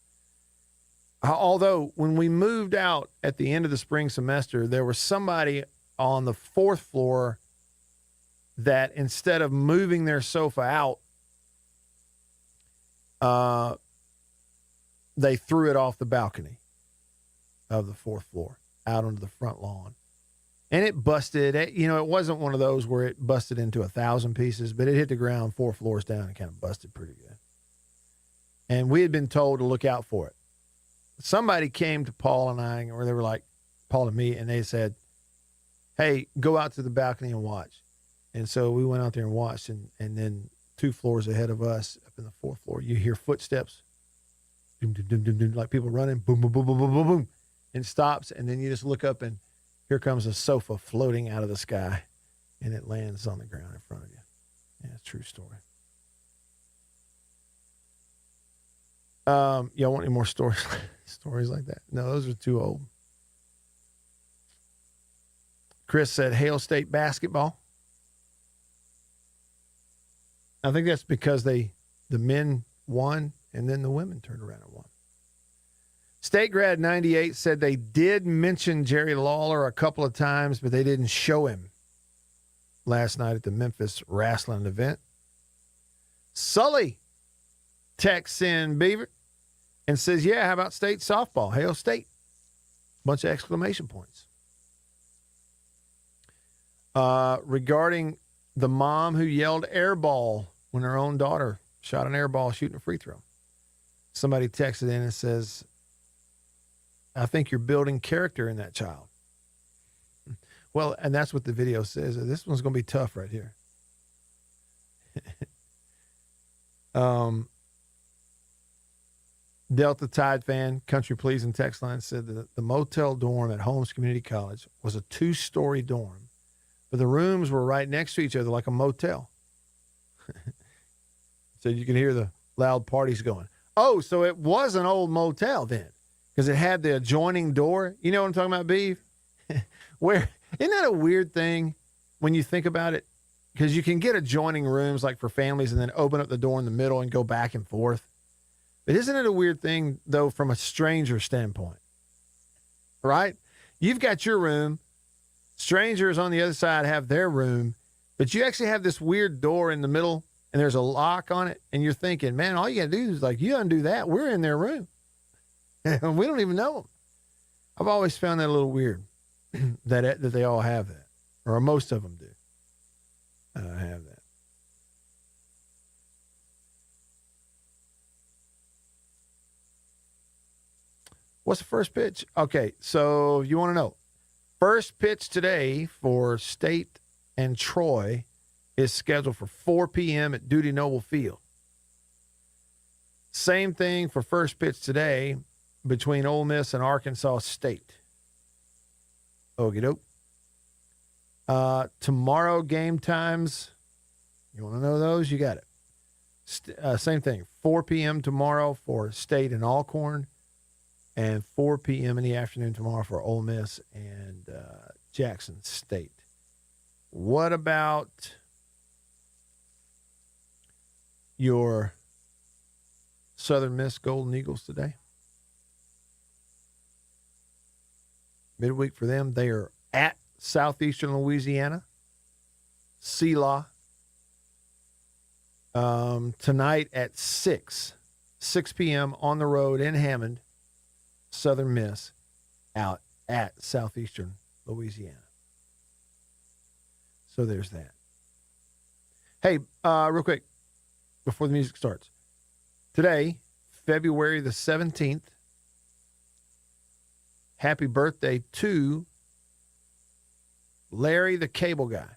Although when we moved out at the end of the spring semester, there was somebody on the 4th floor that instead of moving their sofa out, they threw it off the balcony of the 4th floor out onto the front lawn. And it busted. It wasn't one of those where it busted into 1,000 pieces, but it hit the ground 4 floors down and kind of busted pretty good. And we had been told to look out for it. Somebody came to Paul and I, or they were like, Paul and me, and they said, hey, go out to the balcony and watch. And so we went out there and watched, and then 2 floors ahead of us, up in the 4th floor, you hear footsteps, doom, doom, doom, doom, doom, like people running, boom, boom, boom, boom, boom, boom, boom, and stops, and then you just look up, and here comes a sofa floating out of the sky, and it lands on the ground in front of you. Yeah, it's a true story. Y'all want any more stories like that? No, those are too old. Chris said Hail State basketball. I think that's because the men won and then the women turned around and won. State Grad 98 said they did mention Jerry Lawler a couple of times, but they didn't show him last night at the Memphis wrestling event. Sully texts in Beaver and says, yeah, how about state softball? Hail State. Bunch of exclamation points. Regarding the mom who yelled air ball when her own daughter shot an air ball shooting a free throw. Somebody texted in and says, I think you're building character in that child. Well, and that's what the video says. This one's going to be tough right here. Delta Tide fan, Country Pleasing text line said that the motel dorm at Holmes Community College was a 2-story dorm, but the rooms were right next to each other like a motel. So you could hear the loud parties going. Oh, so it was an old motel then, because it had the adjoining door. You know what I'm talking about, Beef? Where, isn't that a weird thing when you think about it? Because you can get adjoining rooms like for families and then open up the door in the middle and go back and forth. But isn't it a weird thing, though, from a stranger standpoint? Right? You've got your room. Strangers on the other side have their room. But you actually have this weird door in the middle, and there's a lock on it. And you're thinking, man, all you got to do is, like, you undo that. We're in their room. And we don't even know them. I've always found that a little weird, that they all have that. Or most of them do have that. What's the first pitch? Okay, so you want to know. First pitch today for State and Troy is scheduled for 4 p.m. at Duty Noble Field. Same thing for first pitch today between Ole Miss and Arkansas State. Okie doke. Tomorrow game times, you want to know those? You got it. Same thing, 4 p.m. tomorrow for State and Alcorn, and 4 p.m. in the afternoon tomorrow for Ole Miss and Jackson State. What about your Southern Miss Golden Eagles today? Midweek for them, they are at Southeastern Louisiana, CELA, tonight at 6 p.m. on the road in Hammond. Southern Miss out at Southeastern Louisiana. So there's that. Hey, real quick, before the music starts. Today, February the 17th, happy birthday to Larry the Cable Guy.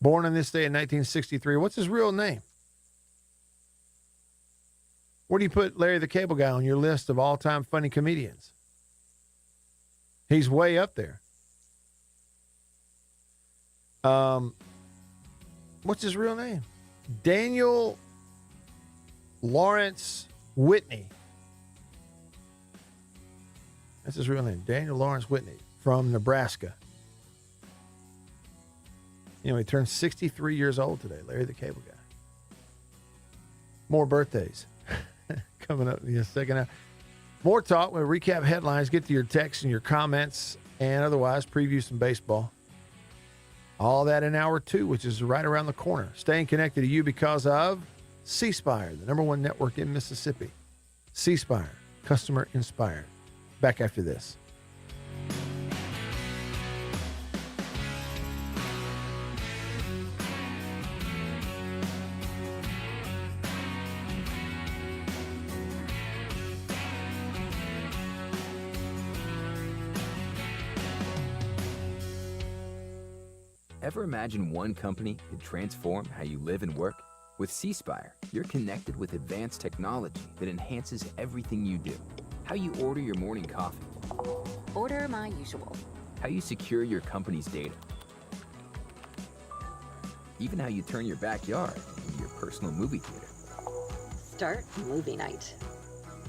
Born on this day in 1963. What's his real name? Where do you put Larry the Cable Guy on your list of all-time funny comedians? He's way up there. What's his real name? Daniel Lawrence Whitney. That's his real name, Daniel Lawrence Whitney from Nebraska. You know, he turned 63 years old today, Larry the Cable Guy. More birthdays coming up in the second half. More talk. We'll recap headlines, get to your texts and your comments, and otherwise preview some baseball. All that in hour 2, which is right around the corner. Staying connected to you because of C Spire, the #1 network in Mississippi. C Spire, customer inspired. Back after this. Ever imagine one company could transform how you live and work? With C Spire, you're connected with advanced technology that enhances everything you do. How you order your morning coffee. Order my usual. How you secure your company's data. Even how you turn your backyard into your personal movie theater. Start movie night.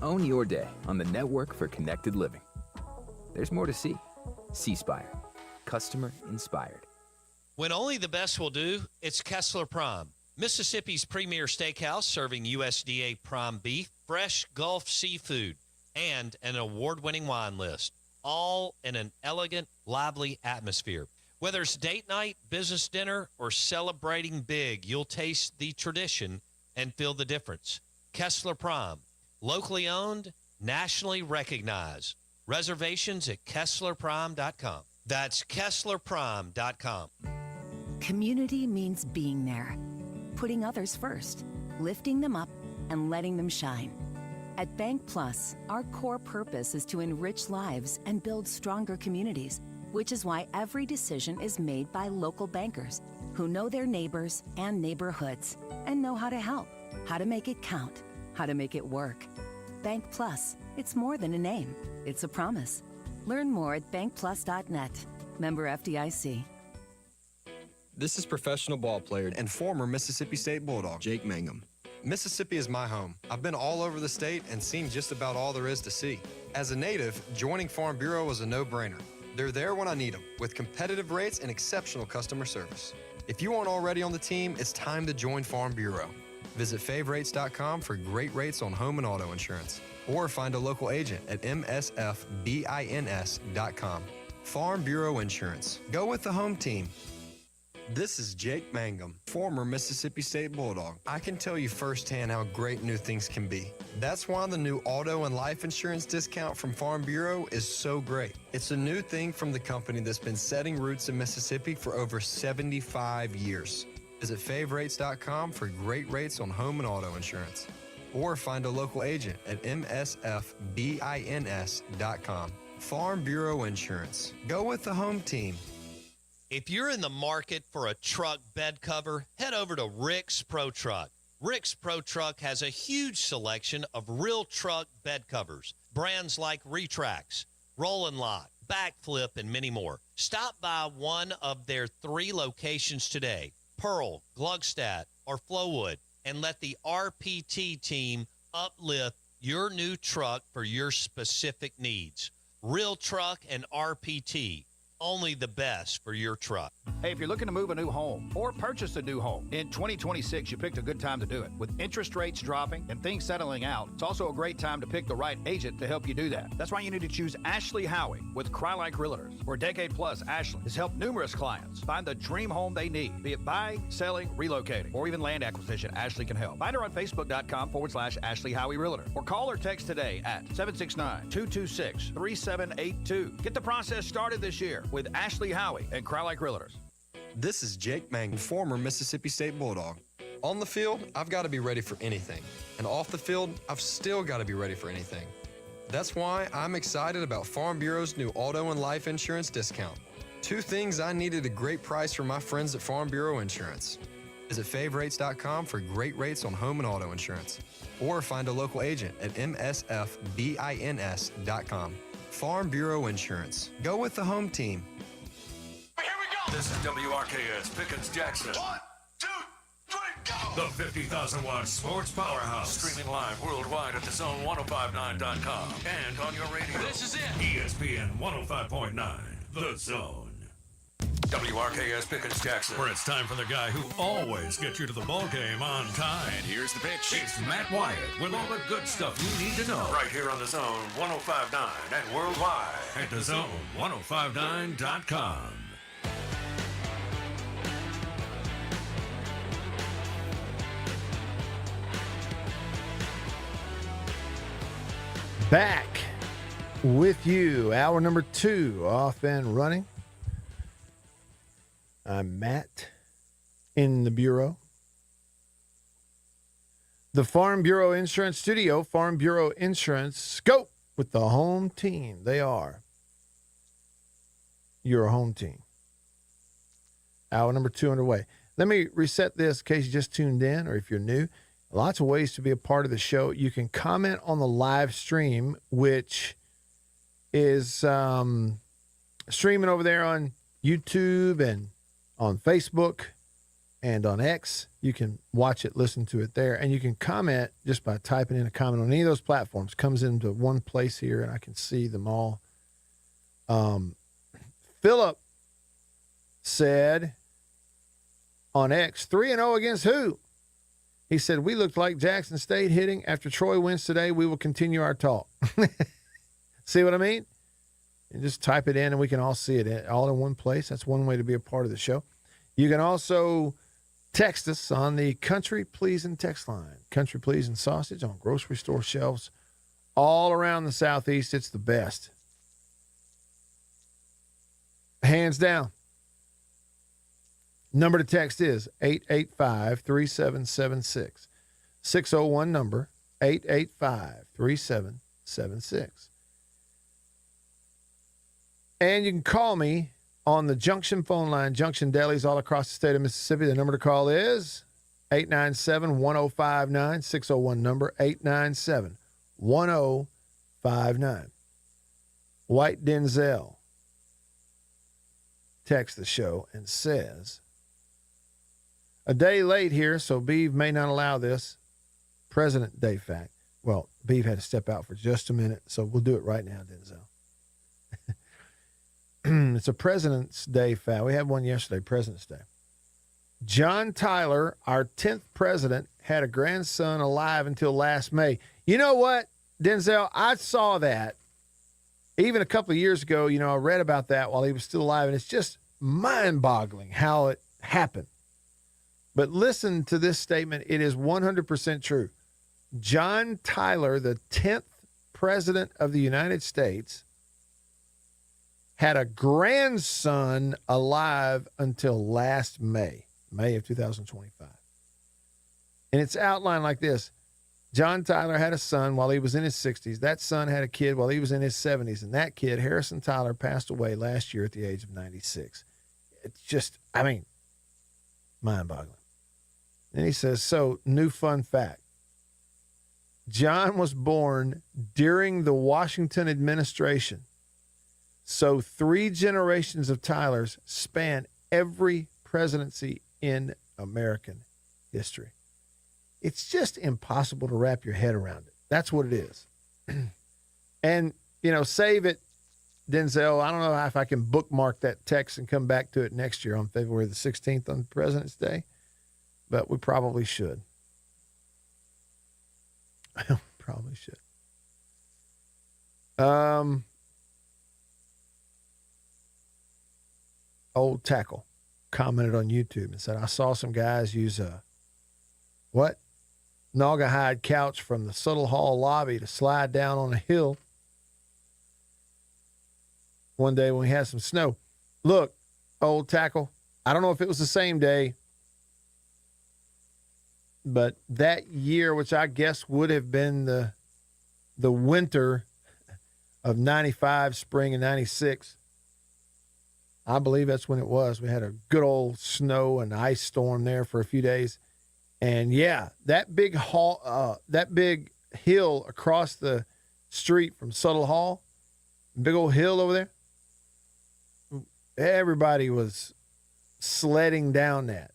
Own your day on the network for connected living. There's more to see. C Spire, customer inspired. When only the best will do, it's Kessler Prime, Mississippi's premier steakhouse serving USDA prime beef, fresh Gulf seafood, and an award-winning wine list, all in an elegant, lively atmosphere. Whether it's date night, business dinner, or celebrating big, you'll taste the tradition and feel the difference. Kessler Prime, locally owned, nationally recognized. Reservations at KesslerPrime.com. That's KesslerPrime.com. Community means being there, putting others first, lifting them up, and letting them shine. At Bank Plus, our core purpose is to enrich lives and build stronger communities, which is why every decision is made by local bankers who know their neighbors and neighborhoods and know how to help, how to make it count, how to make it work. Bank Plus, it's more than a name, it's a promise. Learn more at bankplus.net. Member FDIC. This is professional ball player and former Mississippi State Bulldog, Jake Mangum. Mississippi is my home. I've been all over the state and seen just about all there is to see. As a native, joining Farm Bureau was a no-brainer. They're there when I need them, with competitive rates and exceptional customer service. If you aren't already on the team, it's time to join Farm Bureau. Visit favrates.com for great rates on home and auto insurance, or find a local agent at msfbins.com. Farm Bureau Insurance. Go with the home team. This is Jake Mangum, former Mississippi State Bulldog. I can tell you firsthand how great new things can be. That's why the new auto and life insurance discount from Farm Bureau is so great. It's a new thing from the company that's been setting roots in Mississippi for over 75 years. Visit favrates.com for great rates on home and auto insurance, or find a local agent at msfbins.com. Farm Bureau Insurance. Go with the home team. If you're in the market for a truck bed cover, head over to Rick's Pro Truck. Rick's Pro Truck has a huge selection of real truck bed covers, brands like Retrax, Roll and Lock, Backflip, and many more. Stop by one of their 3 locations today, Pearl, Gluckstadt, or Flowood, and let the RPT team uplift your new truck for your specific needs. Real Truck and RPT. Only the best for your truck. Hey, if you're looking to move a new home or purchase a new home, in 2026, you picked a good time to do it. With interest rates dropping and things settling out, it's also a great time to pick the right agent to help you do that. That's why you need to choose Ashley Howie with 𝐷 Realtors. For a decade plus, Ashley has helped numerous clients find the dream home they need, be it buying, selling, relocating, or even land acquisition. Ashley can help. Find her on Facebook.com/Ashley Howie Realtor, or call or text today at 769-226-3782. Get the process started this year with Ashley Howie and 𝐷 Realtors. This is Jake Mangum, former Mississippi State Bulldog. On the field, I've got to be ready for anything. And off the field, I've still got to be ready for anything. That's why I'm excited about Farm Bureau's new auto and life insurance discount. 2 things I needed a great price from my friends at Farm Bureau Insurance. Visit favrates.com for great rates on home and auto insurance, or find a local agent at msfbins.com. Farm Bureau Insurance. Go with the home team. This is WRKS Pickens Jackson. 1, 2, 3, go! the 50,000-watt sports powerhouse. Streaming live worldwide at thezone1059.com and on your radio. This is it. ESPN 105.9, The Zone. WRKS Pickens Jackson. Where it's time for the guy who always gets you to the ball game on time. And here's the pitch. It's Matt Wyatt with all the good stuff you need to know. Right here on The Zone 105.9 and worldwide at thezone1059.com. Back with you. Hour number 2 off and running. I'm Matt in the Bureau. The Farm Bureau Insurance Studio. Farm Bureau Insurance. Go with the home team. They are your home team. Hour number 2 underway. Let me reset this in case you just tuned in or if you're new. Lots of ways to be a part of the show. You can comment on the live stream, which is streaming over there on YouTube and on Facebook and on X. You can watch it, listen to it there, and you can comment just by typing in a comment on any of those platforms. Comes into one place here, and I can see them all. Philip said on X, 3-0 against who? He said, we looked like Jackson State hitting. After Troy wins today, we will continue our talk. See what I mean? And just type it in, and we can all see it all in one place. That's one way to be a part of the show. You can also text us on the Country Pleasin' text line. Country Pleasin' sausage on grocery store shelves all around the Southeast. It's the best. Hands down. Number to text is 885-3776. 601 number, 885-3776. And you can call me on the Junction phone line, Junction Delis all across the state of Mississippi. The number to call is 897-1059, 601 number, 897-1059. White Denzel texts the show and says, a day late here, so Beeve may not allow this. President Day fact. Well, Beeve had to step out for just a minute, so we'll do it right now, Denzel. It's a President's Day fact. We had one yesterday, President's Day. John Tyler, our 10th president, had a grandson alive until last May. You know what, Denzel? I saw that even a couple of years ago. You know, I read about that while he was still alive, and it's just mind-boggling how it happened. But listen to this statement. It is 100% true. John Tyler, the 10th president of the United States, had a grandson alive until last May of 2025. And it's outlined like this. John Tyler had a son while he was in his 60s. That son had a kid while he was in his 70s. And that kid, Harrison Tyler, passed away last year at the age of 96. It's just, mind-boggling. Then he says, so, new fun fact. John was born during the Washington administration. So 3 generations of Tylers span every presidency in American history. It's just impossible to wrap your head around it. That's what it is. And, save it, Denzel. I don't know if I can bookmark that text and come back to it next year on February the 16th on President's Day, but we probably should. Probably should. Old Tackle commented on YouTube and said, I saw some guys use a Naugahyde couch from the Subtle Hall lobby to slide down on a hill one day when we had some snow. Look, Old Tackle, I don't know if it was the same day, but that year, which I guess would have been the winter of 95, spring of 96, I believe that's when it was. We had a good old snow and ice storm there for a few days. And yeah, that big hill across the street from Subtle Hall, big old hill over there, everybody was sledding down that.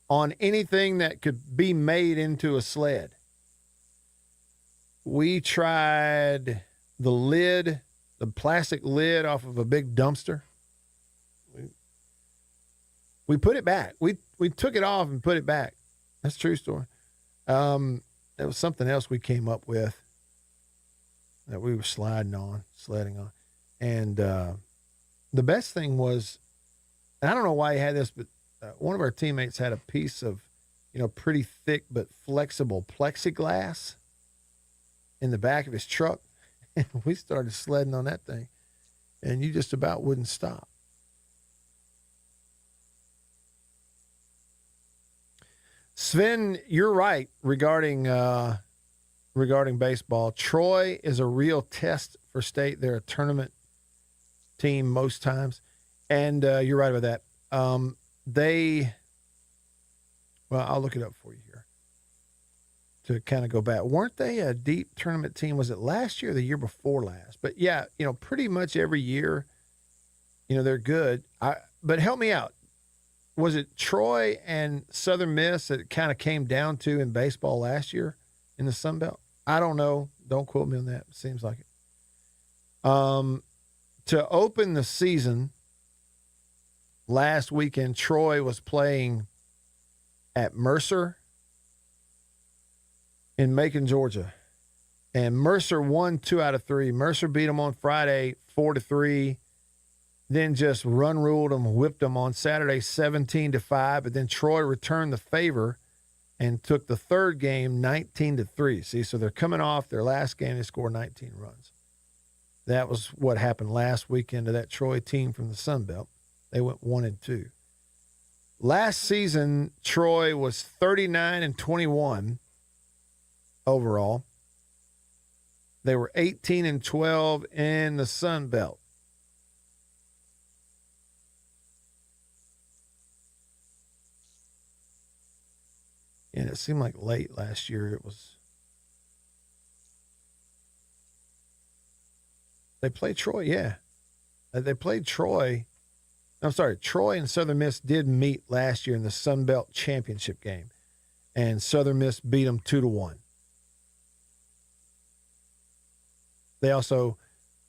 on anything that could be made into a sled. We tried the plastic lid off of a big dumpster. We put it back. We took it off and put it back. That's a true story. There was something else we came up with that we were sledding on. And the best thing was, and I don't know why he had this, but one of our teammates had a piece of, pretty thick but flexible plexiglass in the back of his truck. And we started sledding on that thing, and you just about wouldn't stop. Sven, you're right regarding baseball. Troy is a real test for state. They're a tournament team most times, and you're right about that. I'll look it up for you here to kind of go back. Weren't they a deep tournament team? Was it last year or the year before last? But yeah, pretty much every year, they're good. But help me out. Was it Troy and Southern Miss that it kind of came down to in baseball last year in the Sun Belt? I don't know. Don't quote me on that. It seems like it. To open the season last weekend, Troy was playing at Mercer in Macon, Georgia. And Mercer won 2 out of 3. Mercer beat them on Friday 4-3. Then just ruled them, whipped them on Saturday 17-5. But then Troy returned the favor and took the third game 19-3. See, so they're coming off their last game. They scored 19 runs. That was what happened last weekend to that Troy team from the Sun Belt. They went 1-2. Last season, Troy was 39-21 overall. They were 18-12 in the Sun Belt. And it seemed like late last year it was. They played Troy, yeah. They played Troy. I'm sorry, Troy and Southern Miss did meet last year in the Sun Belt Championship game. And Southern Miss beat them 2-1. They also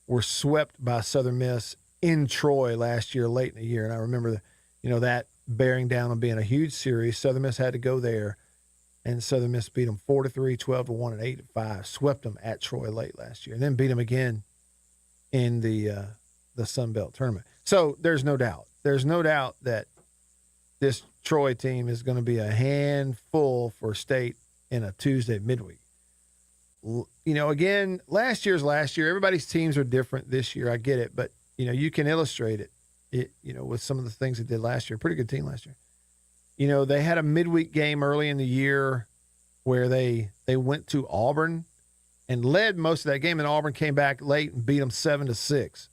were swept by Southern Miss in Troy last year, late in the year. And I remember, that bearing down on being a huge series. Southern Miss had to go there. And Southern Miss beat them 4-3, 12-1, and 8-5. Swept them at Troy late last year. And then beat them again in the Sun Belt tournament. So there's no doubt. There's no doubt that this Troy team is going to be a handful for state in a Tuesday midweek. Again, last year's last year. Everybody's teams are different this year. I get it. But, you can illustrate it, with some of the things they did last year. Pretty good team last year. They had a midweek game early in the year where they went to Auburn and led most of that game, and Auburn came back late and beat them 7-6.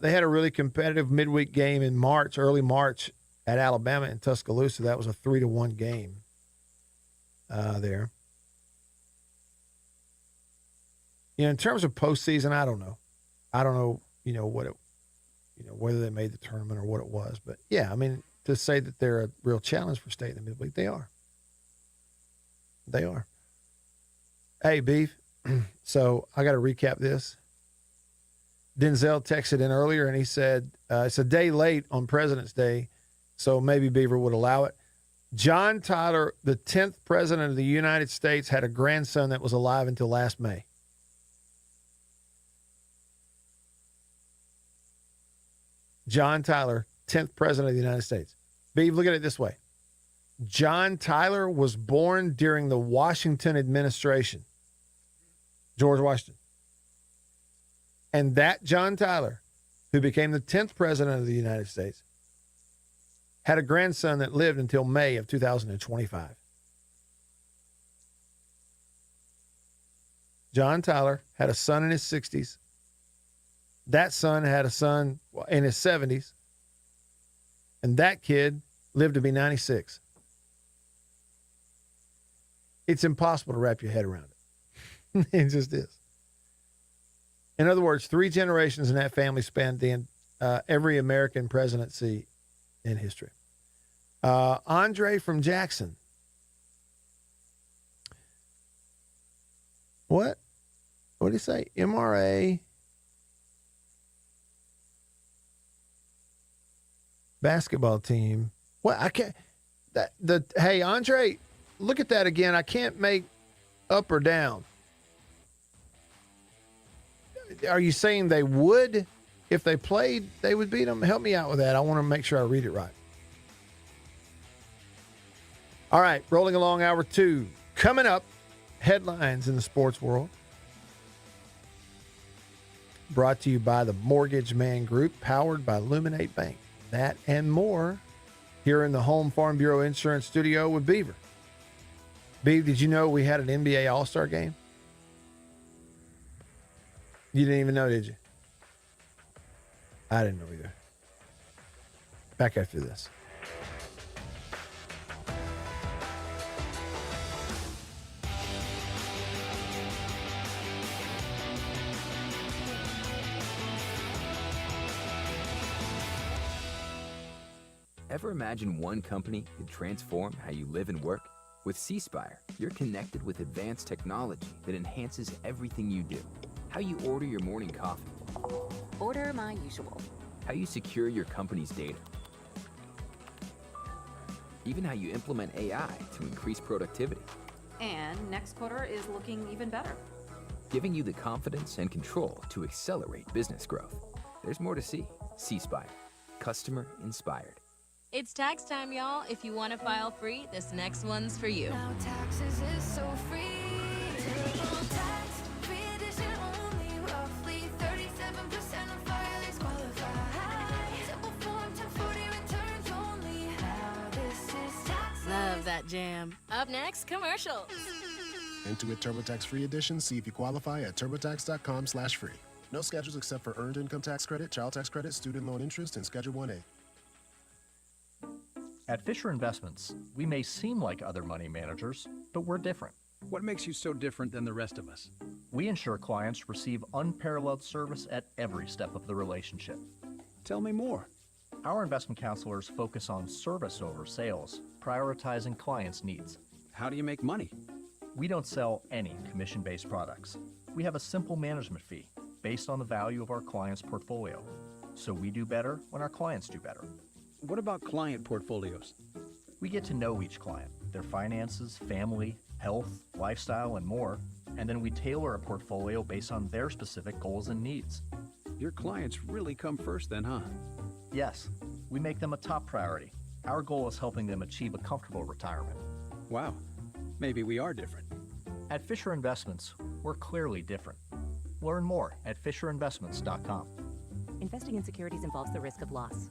They had a really competitive midweek game in early March at Alabama in Tuscaloosa. That was a 3-1 game there. In terms of postseason, I don't know. I don't know, whether they made the tournament or what it was. But, yeah, to say that they're a real challenge for state in the midweek, they are. They are. Hey, Beef, so I got to recap this. Denzel texted in earlier, and he said, it's a day late on President's Day, so maybe Beaver would allow it. John Tyler, the 10th president of the United States, had a grandson that was alive until last May. John Tyler, 10th president of the United States. Beav, look at it this way. John Tyler was born during the Washington administration. George Washington. And that John Tyler, who became the 10th president of the United States, had a grandson that lived until May of 2025. John Tyler had a son in his 60s. That son had a son in his 70s. And that kid lived to be 96. It's impossible to wrap your head around it. It just is. In other words, 3 generations in that family spanned every American presidency in history. Andre from Jackson. What did he say? MRA basketball team. What? I can't. Hey, Andre, look at that again. I can't make up or down. Are you saying they would, if they played, they would beat them? Help me out with that. I want to make sure I read it right. All right, rolling along, hour 2. Coming up, headlines in the sports world. Brought to you by the Mortgage Man Group, powered by Luminate Bank. That and more here in the Home Farm Bureau Insurance Studio with Beaver. Beaver, did you know we had an NBA All-Star game? You didn't even know, did you? I didn't know either. Back after this. Ever imagine one company could transform how you live and work? With 𝐶spire, you're connected with advanced technology that enhances everything you do. How you order your morning coffee. Order my usual. How you secure your company's data. Even how you implement AI to increase productivity. And next quarter is looking even better. Giving you the confidence and control to accelerate business growth. There's more to see. 𝐶spire. Customer inspired. It's tax time, y'all. If you want to file free, this next one's for you. Now taxes is so free. Tax free edition only. Roughly 37% of filers qualify. Simple form 1040 returns only. Now this is tax. Love that jam. Up next, commercials. Intuit TurboTax Free Edition. See if you qualify at turbotax.com/free. No schedules except for earned income tax credit, child tax credit, student loan interest, and Schedule 1A. At Fisher Investments, we may seem like other money managers, but we're different. What makes you so different than the rest of us? We ensure clients receive unparalleled service at every step of the relationship. Tell me more. Our investment counselors focus on service over sales, prioritizing clients' needs. How do you make money? We don't sell any commission-based products. We have a simple management fee based on the value of our client's portfolio. So we do better when our clients do better. What about client portfolios? We get to know each client, their finances, family, health, lifestyle, and more, and then we tailor a portfolio based on their specific goals and needs. Your clients really come first then, huh? Yes, we make them a top priority. Our goal is helping them achieve a comfortable retirement. Wow, maybe we are different. At Fisher Investments, we're clearly different. Learn more at FisherInvestments.com. Investing in securities involves the risk of loss.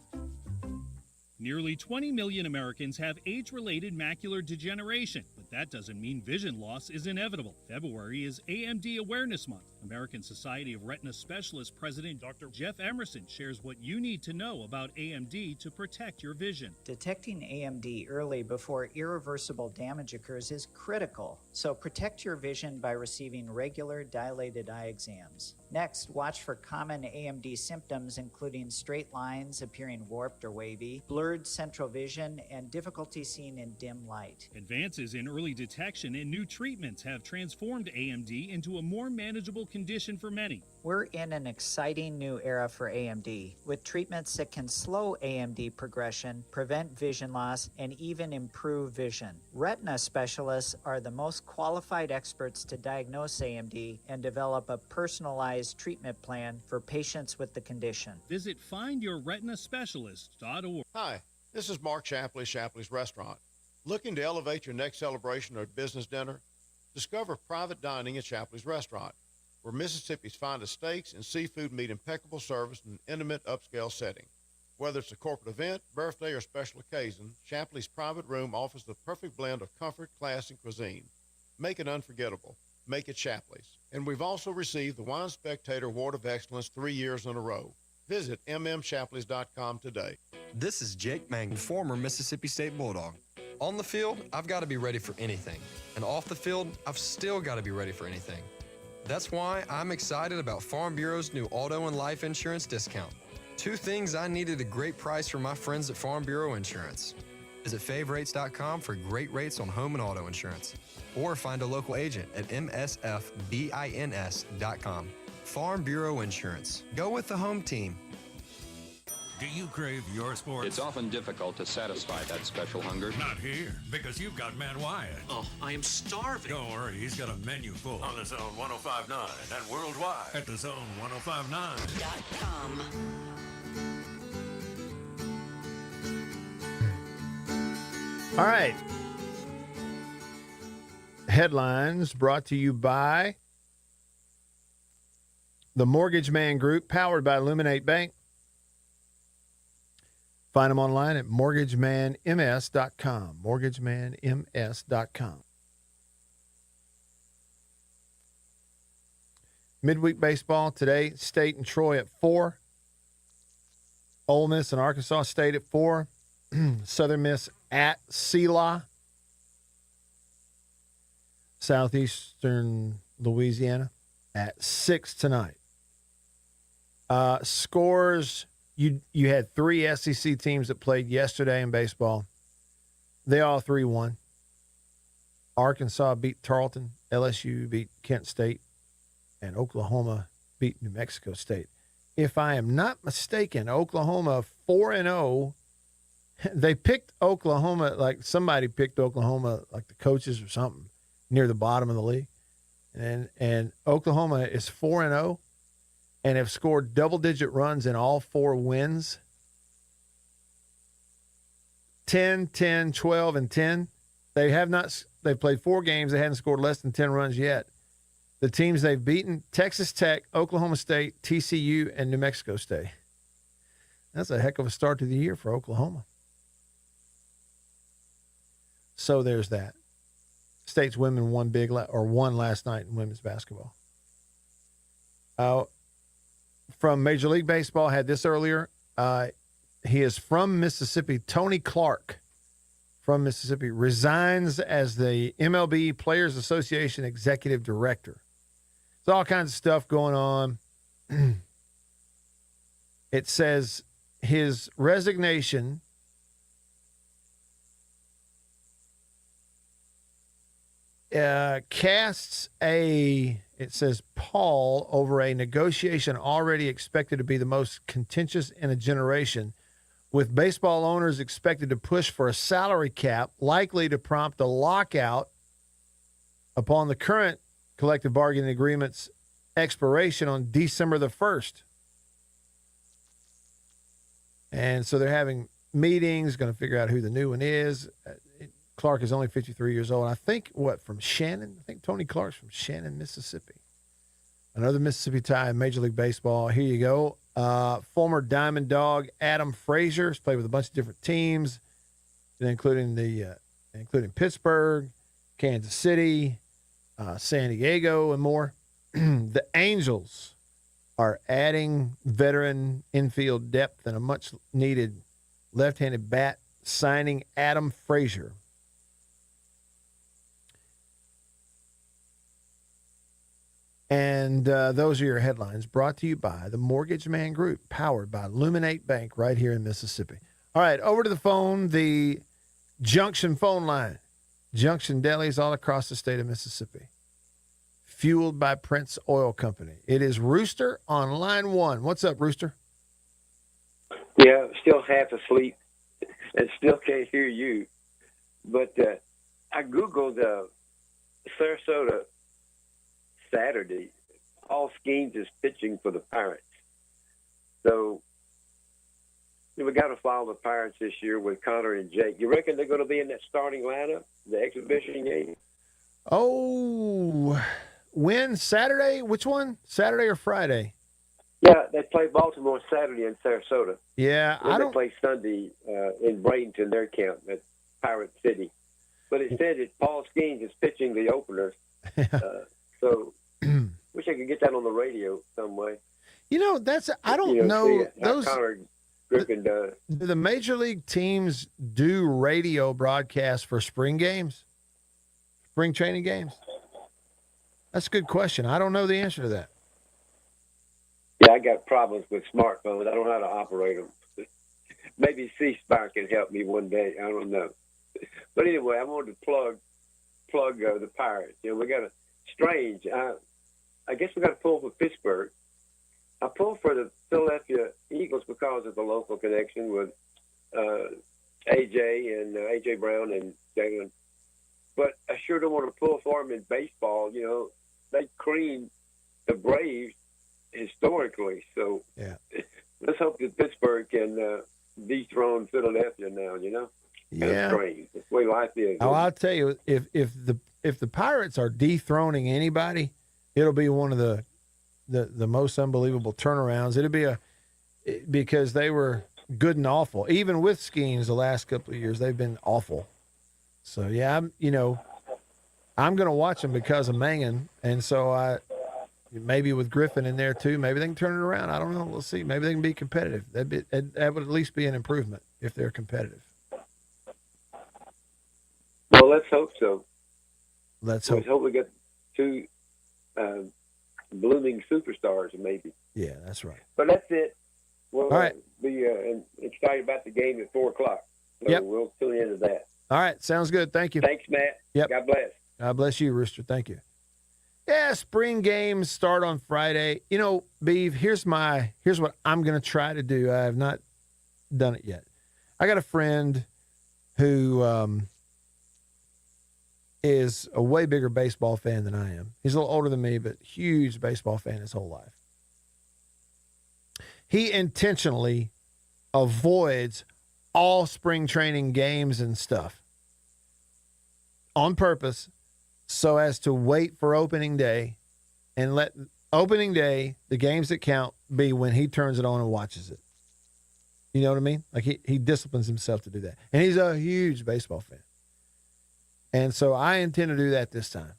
Nearly 20 million Americans have age-related macular degeneration, but that doesn't mean vision loss is inevitable. February is AMD Awareness Month. American Society of Retina Specialists President Dr. Jeff Emerson shares what you need to know about AMD to protect your vision. Detecting AMD early before irreversible damage occurs is critical, so protect your vision by receiving regular dilated eye exams. Next, watch for common AMD symptoms including straight lines appearing warped or wavy, blurred central vision, and difficulty seeing in dim light. Advances in early detection and new treatments have transformed AMD into a more manageable condition for many. We're in an exciting new era for AMD, with treatments that can slow AMD progression, prevent vision loss, and even improve vision. Retina specialists are the most qualified experts to diagnose AMD and develop a personalized treatment plan for patients with the condition. Visit findyourretinaspecialist.org. Hi, this is Mark Shapley, Shapley's Restaurant. Looking to elevate your next celebration or business dinner? Discover private dining at Shapley's Restaurant, where Mississippi's finest steaks and seafood meet impeccable service in an intimate, upscale setting. Whether it's a corporate event, birthday, or special occasion, Shapley's private room offers the perfect blend of comfort, class, and cuisine. Make it unforgettable. Make it Shapley's. And we've also received the Wine Spectator Award of Excellence 3 years in a row. Visit mmshapleys.com today. This is Jake Mang, former Mississippi State Bulldog. On the field, I've got to be ready for anything. And off the field, I've still got to be ready for anything. That's why I'm excited about Farm Bureau's new auto and life insurance discount. Two things I needed a great price from my friends at Farm Bureau Insurance. Visit favrates.com for great rates on home and auto insurance. Or find a local agent at msfbins.com. Farm Bureau Insurance. Go with the home team. Do you crave your sports? It's often difficult to satisfy that special hunger. Not here, because you've got man Wyatt. Oh, I am starving. Don't worry, he's got a menu full on the Zone 105.9 and worldwide at the Zone105.9.com. All right. Headlines brought to you by the Mortgage Man Group, powered by Illuminate Bank. Find them online at mortgagemanms.com. Mortgagemanms.com. Midweek baseball today, State and Troy at 4. Ole Miss and Arkansas State at 4. Southern Miss at Selah. Southeastern Louisiana at 6 tonight. Scores, you had 3 SEC teams that played yesterday in baseball. They all 3 won. Arkansas beat Tarleton. LSU beat Kent State. And Oklahoma beat New Mexico State. If I am not mistaken, Oklahoma 4-0. They picked Oklahoma, like somebody picked Oklahoma, like the coaches or something, near the bottom of the league. And Oklahoma is 4-0 and have scored double-digit runs in all 4 wins. 10, 10, 12, and 10. They've played 4 games. They haven't scored less than 10 runs yet. The teams they've beaten, Texas Tech, Oklahoma State, TCU, and New Mexico State. That's a heck of a start to the year for Oklahoma. So there's that. State's women won last night in women's basketball. From Major League Baseball, had this earlier. He is from Mississippi. Tony Clark from Mississippi resigns as the MLB Players Association Executive Director. There's all kinds of stuff going on. It says his resignation casts it says pall over a negotiation already expected to be the most contentious in a generation, with baseball owners expected to push for a salary cap likely to prompt a lockout upon the current collective bargaining agreement's expiration on December the 1st. And so they're having meetings, going to figure out who the new one is. Clark is only 53 years old. I think, from Shannon? I think Tony Clark's from Shannon, Mississippi. Another Mississippi tie in Major League Baseball. Here you go. Former Diamond Dog Adam Frazier has played with a bunch of different teams, including Pittsburgh, Kansas City, San Diego, and more. The Angels are adding veteran infield depth and a much-needed left-handed bat, signing Adam Frazier. And those are your headlines, brought to you by the Mortgage Man Group, powered by Illuminate Bank right here in Mississippi. All right, over to the phone, the Junction phone line. Junction delis all across the state of Mississippi, fueled by Prince Oil Company. It is Rooster on line 1. What's up, Rooster? Yeah, still half asleep and still can't hear you. But I Googled Sarasota Saturday. Paul Skeens is pitching for the Pirates. So we got to follow the Pirates this year with Connor and Jake. You reckon they're going to be in that starting lineup, the exhibition game? Oh, when? Saturday? Which one? Saturday or Friday? Yeah, they play Baltimore Saturday in Sarasota. Yeah, Then they play Sunday in Bradenton, their camp at Pirate City. But it says that Paul Skeens is pitching the opener. So wish I could get that on the radio some way. You know, I don't know. How Connor Griffin does. Do the major league teams do radio broadcasts for spring games? Spring training games? That's a good question. I don't know the answer to that. Yeah, I got problems with smartphones. I don't know how to operate them. maybe C-Spire can help me one day. I don't know. But anyway, I wanted to plug the Pirates. You know, we got a strange. I guess we got to pull for Pittsburgh. I pulled for the Philadelphia Eagles because of the local connection with A.J. Brown and Jalen. But I sure don't want to pull for them in baseball. You know, they creamed the Braves historically. So yeah, let's hope that Pittsburgh can dethrone Philadelphia now. You know, yeah, strange. That's the way life is. Oh, I'll tell you, if the Pirates are dethroning anybody, it'll be one of the most unbelievable turnarounds. It'll be because they were good and awful. Even with Skeens the last couple of years, they've been awful. So yeah, I'm going to watch them because of Mangan, and so maybe with Griffin in there too, maybe they can turn it around. I don't know. We'll see. Maybe they can be competitive. That would at least be an improvement if they're competitive. Well, let's hope so. Let's hope we get two blooming superstars, maybe. Yeah, that's right. But that's it. We'll all right. Be excited about the game at 4:00. So yep. We'll tune into that. All right. Sounds good. Thank you. Thanks, Matt. Yep. God bless. God bless you, Rooster. Thank you. Yeah, spring games start on Friday. You know, Beeve, here's what I'm going to try to do. I have not done it yet. I got a friend who is a way bigger baseball fan than I am. He's a little older than me, but huge baseball fan his whole life. He intentionally avoids all spring training games and stuff on purpose so as to wait for opening day and let opening day, the games that count, be when he turns it on and watches it. You know what I mean? Like he disciplines himself to do that. And he's a huge baseball fan. And so I intend to do that this time.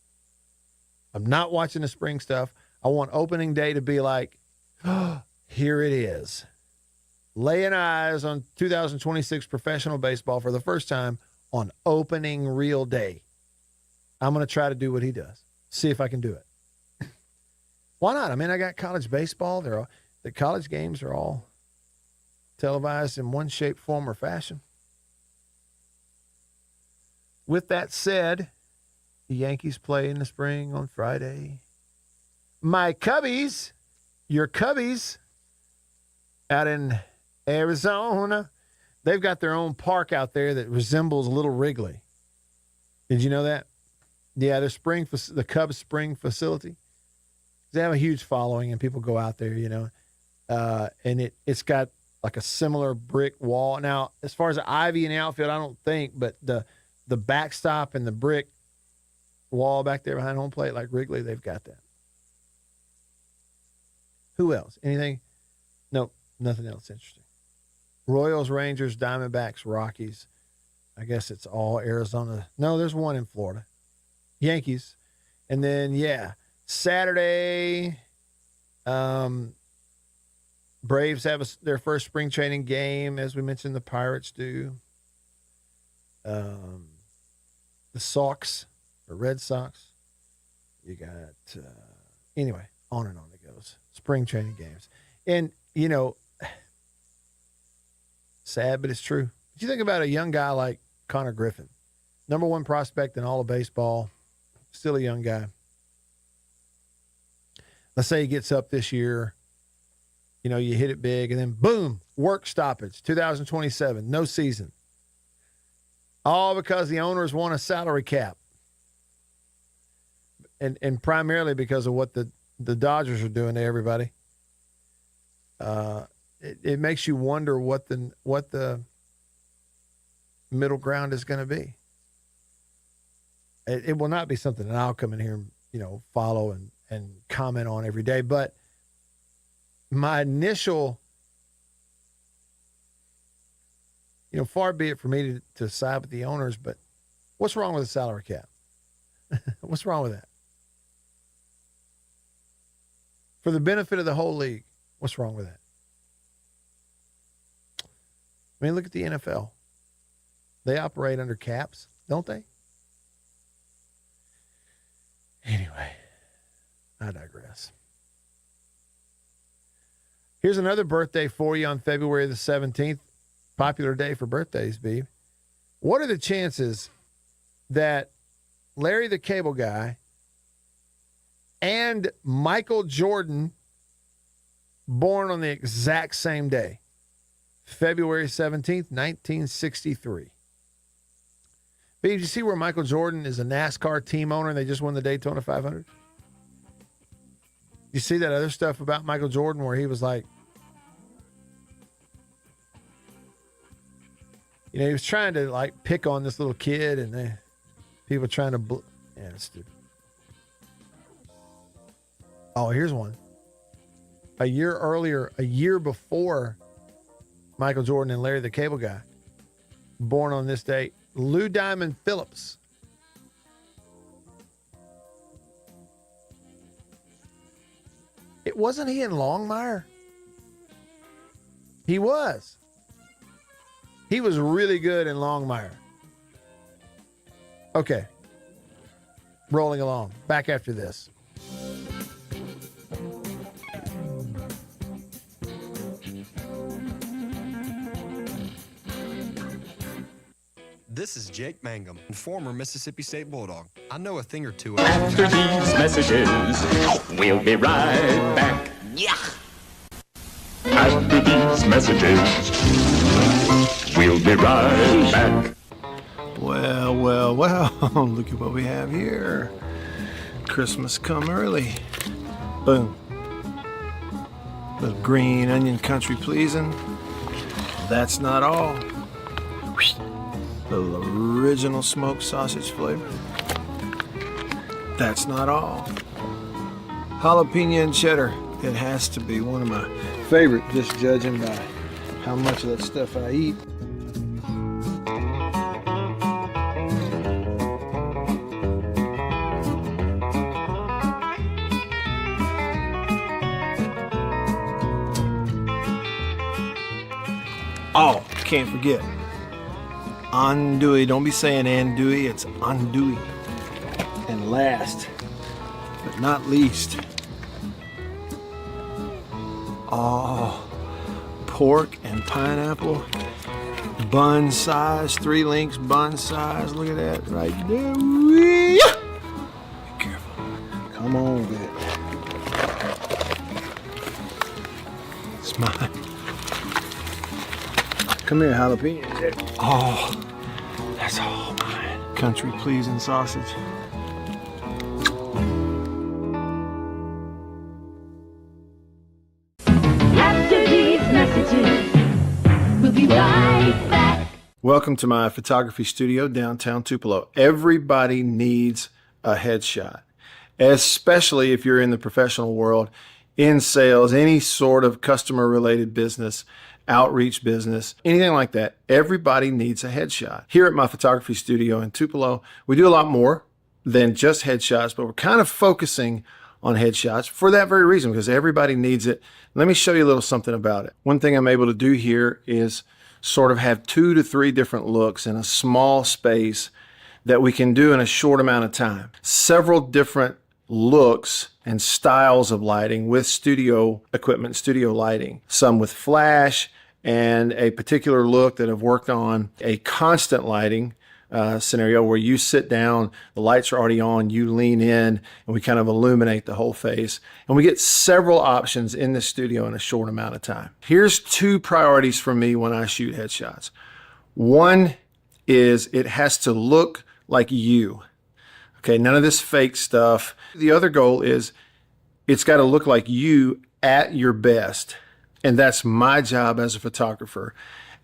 I'm not watching the spring stuff. I want opening day to be like, oh, here it is. Laying eyes on 2026 professional baseball for the first time on opening real day. I'm going to try to do what he does. See if I can do it. Why not? I mean, I got college baseball. The college games are all televised in one shape, form, or fashion. With that said, the Yankees play in the spring on Friday. My Cubbies, your Cubbies, out in Arizona, they've got their own park out there that resembles Little Wrigley. Did you know that? Yeah, the Cubs spring facility. They have a huge following, and people go out there, you know. And it's got like a similar brick wall. Now, as far as the ivy in the outfield, I don't think, but the backstop and the brick wall back there behind home plate, like Wrigley, they've got that. Who else? Anything? Nope, nothing else interesting. Royals, Rangers, Diamondbacks, Rockies. I guess it's all Arizona. No, there's one in Florida. Yankees. And then, yeah, Saturday, Braves have their first spring training game. As we mentioned, the Pirates do. The Sox, or Red Sox. You got, anyway, on and on it goes. Spring training games. And, you know, sad, but it's true. But you think about a young guy like Connor Griffin, number one prospect in all of baseball, still a young guy. Let's say he gets up this year, you know, you hit it big, and then boom, work stoppage, 2027, no season. All because the owners want a salary cap. And primarily because of what the Dodgers are doing to everybody. It makes you wonder what the middle ground is going to be. It will not be something that I'll come in here and, you know, follow and comment on every day. But my initial, you know, far be it for me to side with the owners, but what's wrong with the salary cap? What's wrong with that? For the benefit of the whole league, what's wrong with that? I mean, look at the NFL. They operate under caps, don't they? Anyway, I digress. Here's another birthday for you on February the 17th. popular day for birthdays, Beeb. What are the chances that Larry the Cable Guy and Michael Jordan born on the exact same day, February 17th, 1963? Beeb, did you see where Michael Jordan is a NASCAR team owner and they just won the Daytona 500? You see that other stuff about Michael Jordan where he was like, you know, he was trying to like pick on this little kid and people trying to, yeah, it's stupid. Oh, here's one. A year before Michael Jordan and Larry the Cable Guy, born on this date, Lou Diamond Phillips. Wasn't he in Longmire? He was. He was really good in Longmire. Okay. Rolling along. Back after this. This is Jake Mangum, former Mississippi State Bulldog. I know a thing or two. After these messages, we'll be right back. Yeah. After these messages, we'll be right back. Well, look at what we have here. Christmas come early. Boom. Little green onion country pleasing. That's not all. Little original smoked sausage flavor. That's not all. Jalapeno and cheddar. It has to be one of my favorite, just judging by how much of that stuff I eat. Oh, can't forget. Andouille. Don't be saying andouille, it's andouille. And last, but not least, pork and pineapple, bun size, 3 links bun size. Look at that right there. Be careful. Come on with it. It's mine. Come here, jalapeno. Oh, that's all mine. Country pleasing sausage. After these messages, we'll be right back. Welcome to my photography studio downtown Tupelo. Everybody needs a headshot, especially if you're in the professional world, in sales, any sort of customer related business, outreach business, anything like that. Everybody needs a headshot. Here at my photography studio in Tupelo, we do a lot more than just headshots, but we're kind of focusing on headshots for that very reason, because everybody needs it. Let me show you a little something about it. One thing I'm able to do here is sort of have 2 to 3 different looks in a small space that we can do in a short amount of time. Several different looks and styles of lighting with studio equipment, studio lighting. Some with flash and a particular look that I've worked on, a constant lighting scenario where you sit down, the lights are already on, you lean in, and we kind of illuminate the whole face. And we get several options in the studio in a short amount of time. Here's 2 priorities for me when I shoot headshots. One is it has to look like you. Okay, none of this fake stuff. The other goal is it's got to look like you at your best. And that's my job as a photographer.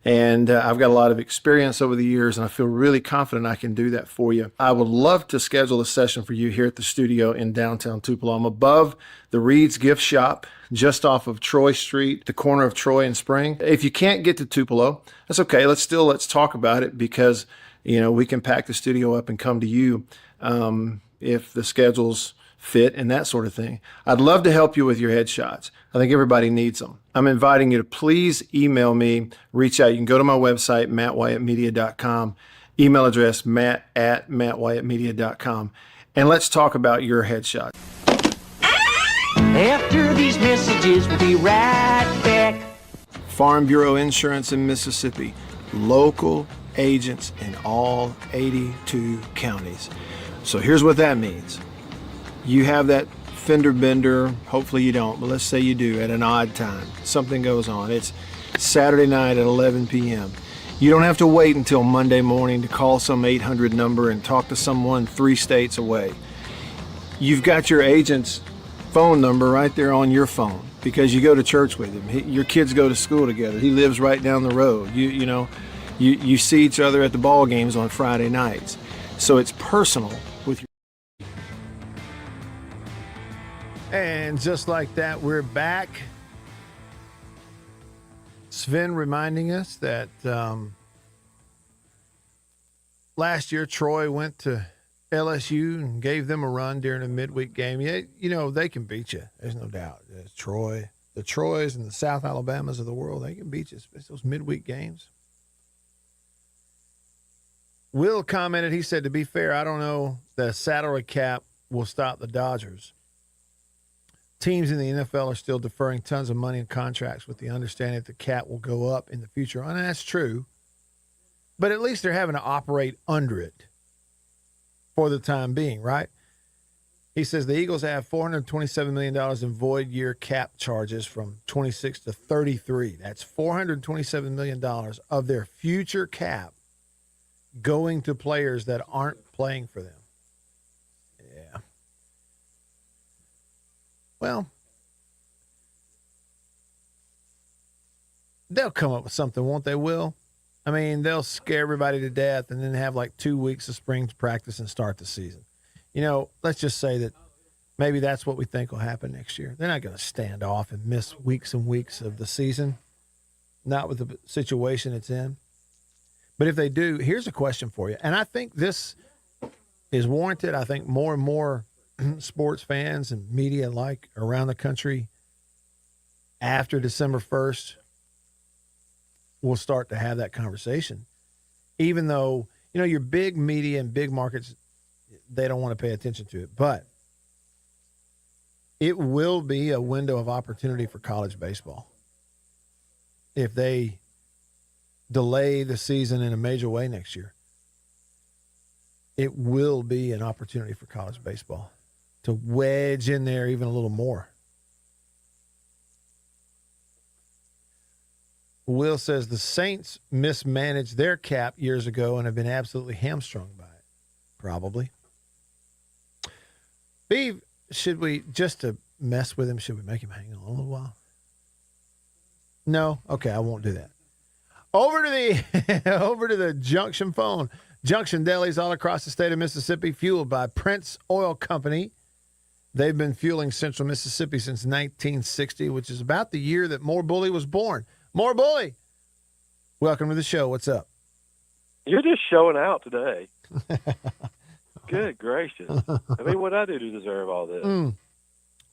And I've got a lot of experience over the years, and I feel really confident I can do that for you. I would love to schedule a session for you here at the studio in downtown Tupelo. I'm above the Reed's Gift Shop, just off of Troy Street, the corner of Troy and Spring. If you can't get to Tupelo, that's okay. Let's talk about it, because we can pack the studio up and come to you if the schedules fit and that sort of thing. I'd love to help you with your headshots. I think everybody needs them. I'm inviting you to please email me, reach out. You can go to my website, mattwyattmedia.com, email address matt@mattwyattmedia.com, and let's talk about your headshot. After these messages, we'll be right back. Farm Bureau Insurance in Mississippi. Local agents in all 82 counties. So here's what that means. You have that fender bender, hopefully you don't, but let's say you do at an odd time. Something goes on. It's Saturday night at 11 p.m. You don't have to wait until Monday morning to call some 800 number and talk to someone 3 states away. You've got your agent's phone number right there on your phone because you go to church with him. Your kids go to school together. He lives right down the road. You see each other at the ball games on Friday nights. So it's personal with your. And just like that, we're back. Sven reminding us that last year Troy went to LSU and gave them a run during a midweek game. Yeah, they can beat you. There's no doubt. It's Troy, the Troys and the South Alabamas of the world, they can beat you. It's those midweek games. Will commented, he said, to be fair, I don't know the salary cap will stop the Dodgers. Teams in the NFL are still deferring tons of money in contracts with the understanding that the cap will go up in the future. And that's true. But at least they're having to operate under it for the time being, right? He says the Eagles have $427 million in void year cap charges from 26 to 33. That's $427 million of their future cap going to players that aren't playing for them. Yeah. Well, they'll come up with something, won't they, Will? I mean, they'll scare everybody to death and then have like 2 weeks of spring practice and start the season. Let's just say that maybe that's what we think will happen next year. They're not going to stand off and miss weeks and weeks of the season, not with the situation it's in. But if they do, here's a question for you. And I think this is warranted. I think more and more sports fans and media alike around the country after December 1st will start to have that conversation. Even though, your big media and big markets, they don't want to pay attention to it. But it will be a window of opportunity for college baseball if they delay the season in a major way next year. It will be an opportunity for college baseball to wedge in there even a little more. Will says the Saints mismanaged their cap years ago and have been absolutely hamstrung by it. Probably. Beeve, should we, just to mess with him, should we make him hang on a little while? No? Okay, I won't do that. Over to the Junction phone. Junction delis all across the state of Mississippi, fueled by Prince Oil Company. They've been fueling Central Mississippi since 1960, which is about the year that More Bully was born. More Bully, welcome to the show. What's up? You're just showing out today. Good gracious. I mean, what I do to deserve all this?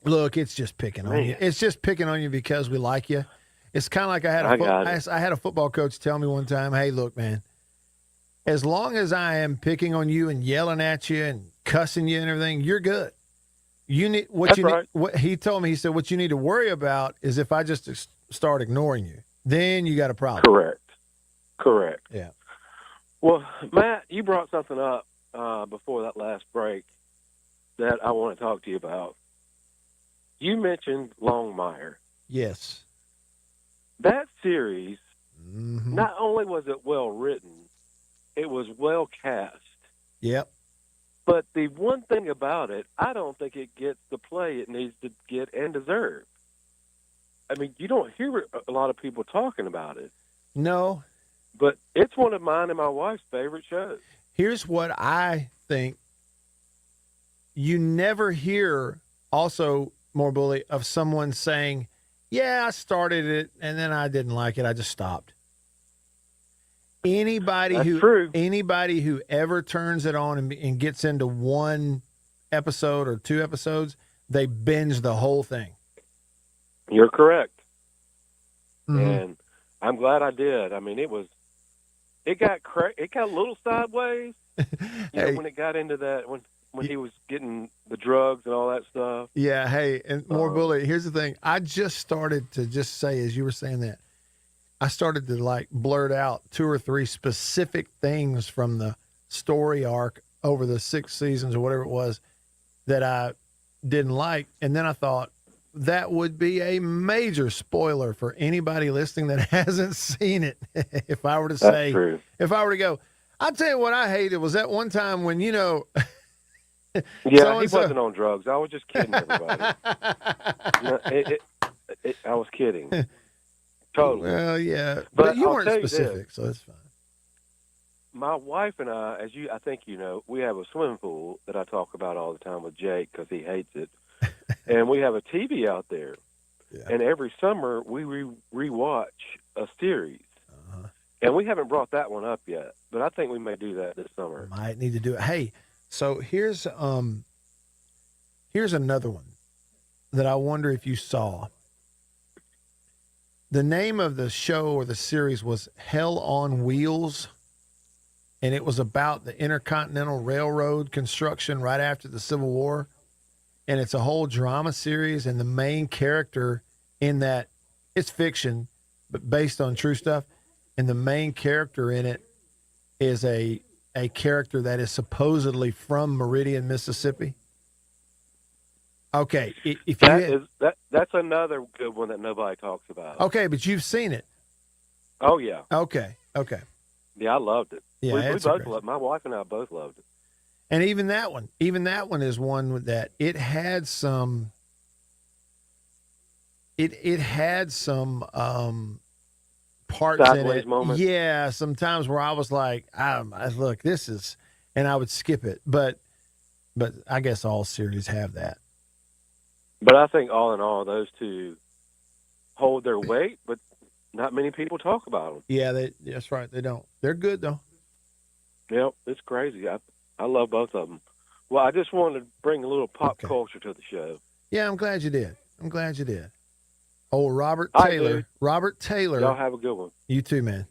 Look, it's just picking on you. It's just picking on you because we like you. It's kind of like I had a football coach tell me one time, hey, look, man, as long as I am picking on you and yelling at you and cussing you and everything, you're good. You need what he told me. He said, what you need to worry about is if I just start ignoring you, then you got a problem. Correct. Yeah. Well, Matt, you brought something up before that last break that I want to talk to you about. You mentioned Longmire. Yes. That series, not only was it well written, it was well cast. Yep. But the one thing about it, I don't think it gets the play it needs to get and deserve. I mean, you don't hear a lot of people talking about it. No. But it's one of mine and my wife's favorite shows. Here's what I think. You never hear also, More Bully, of someone saying, yeah, I started it and then I didn't like it. I just stopped. Anybody who ever turns it on and gets into one episode or 2 episodes, they binge the whole thing. You're correct. And I'm glad I did. I mean, it got a little sideways. When it got into that, when he was getting the drugs and all that stuff. Yeah. Hey, and More Bully, here's the thing. I just started to just say, as you were saying that, I started to like blurt out 2 or 3 specific things from the story arc over the 6 seasons or whatever it was that I didn't like. And then I thought that would be a major spoiler for anybody listening that hasn't seen it. If I were to say, true. if I were to go, I'll tell you what I hated was that one time when, Yeah, so-and-so. he wasn't on drugs. I was just kidding everybody. No, I was kidding. Totally. Well, yeah, but you I'll weren't tell you specific, this. so that's fine. My wife and I, I think you know, we have a swimming pool that I talk about all the time with Jake because he hates it. And we have a TV out there. Yeah. And every summer we rewatch a series. Uh-huh. And we haven't brought that one up yet, but I think we may do that this summer. Might need to do it. Hey, so here's another one that I wonder if you saw. The name of the show or the series was Hell on Wheels, and it was about the Intercontinental Railroad construction right after the Civil War. And it's a whole drama series, and the main character in that, it's fiction, but based on true stuff, and the main character in it is a character that is supposedly from Meridian, Mississippi. Okay, if That's another good one that nobody talks about. Okay, but you've seen it. Oh yeah. Okay. Yeah, I loved it. Yeah, we it's both great. loved. My wife and I both loved it. And even that one is one that it had some. It had some parts Sideways in it. moments. Yeah, sometimes where I was like, look, this is, and I would skip it. But I guess all series have that. But I think all in all, those two hold their weight, but not many people talk about them. Yeah, that's right. They don't. They're good though. Yep, it's crazy. I love both of them. Well, I just wanted to bring a little pop culture to the show. Yeah, I'm glad you did. Old Robert All right, Taylor. dude. Robert Taylor. Y'all have a good one. You too, man.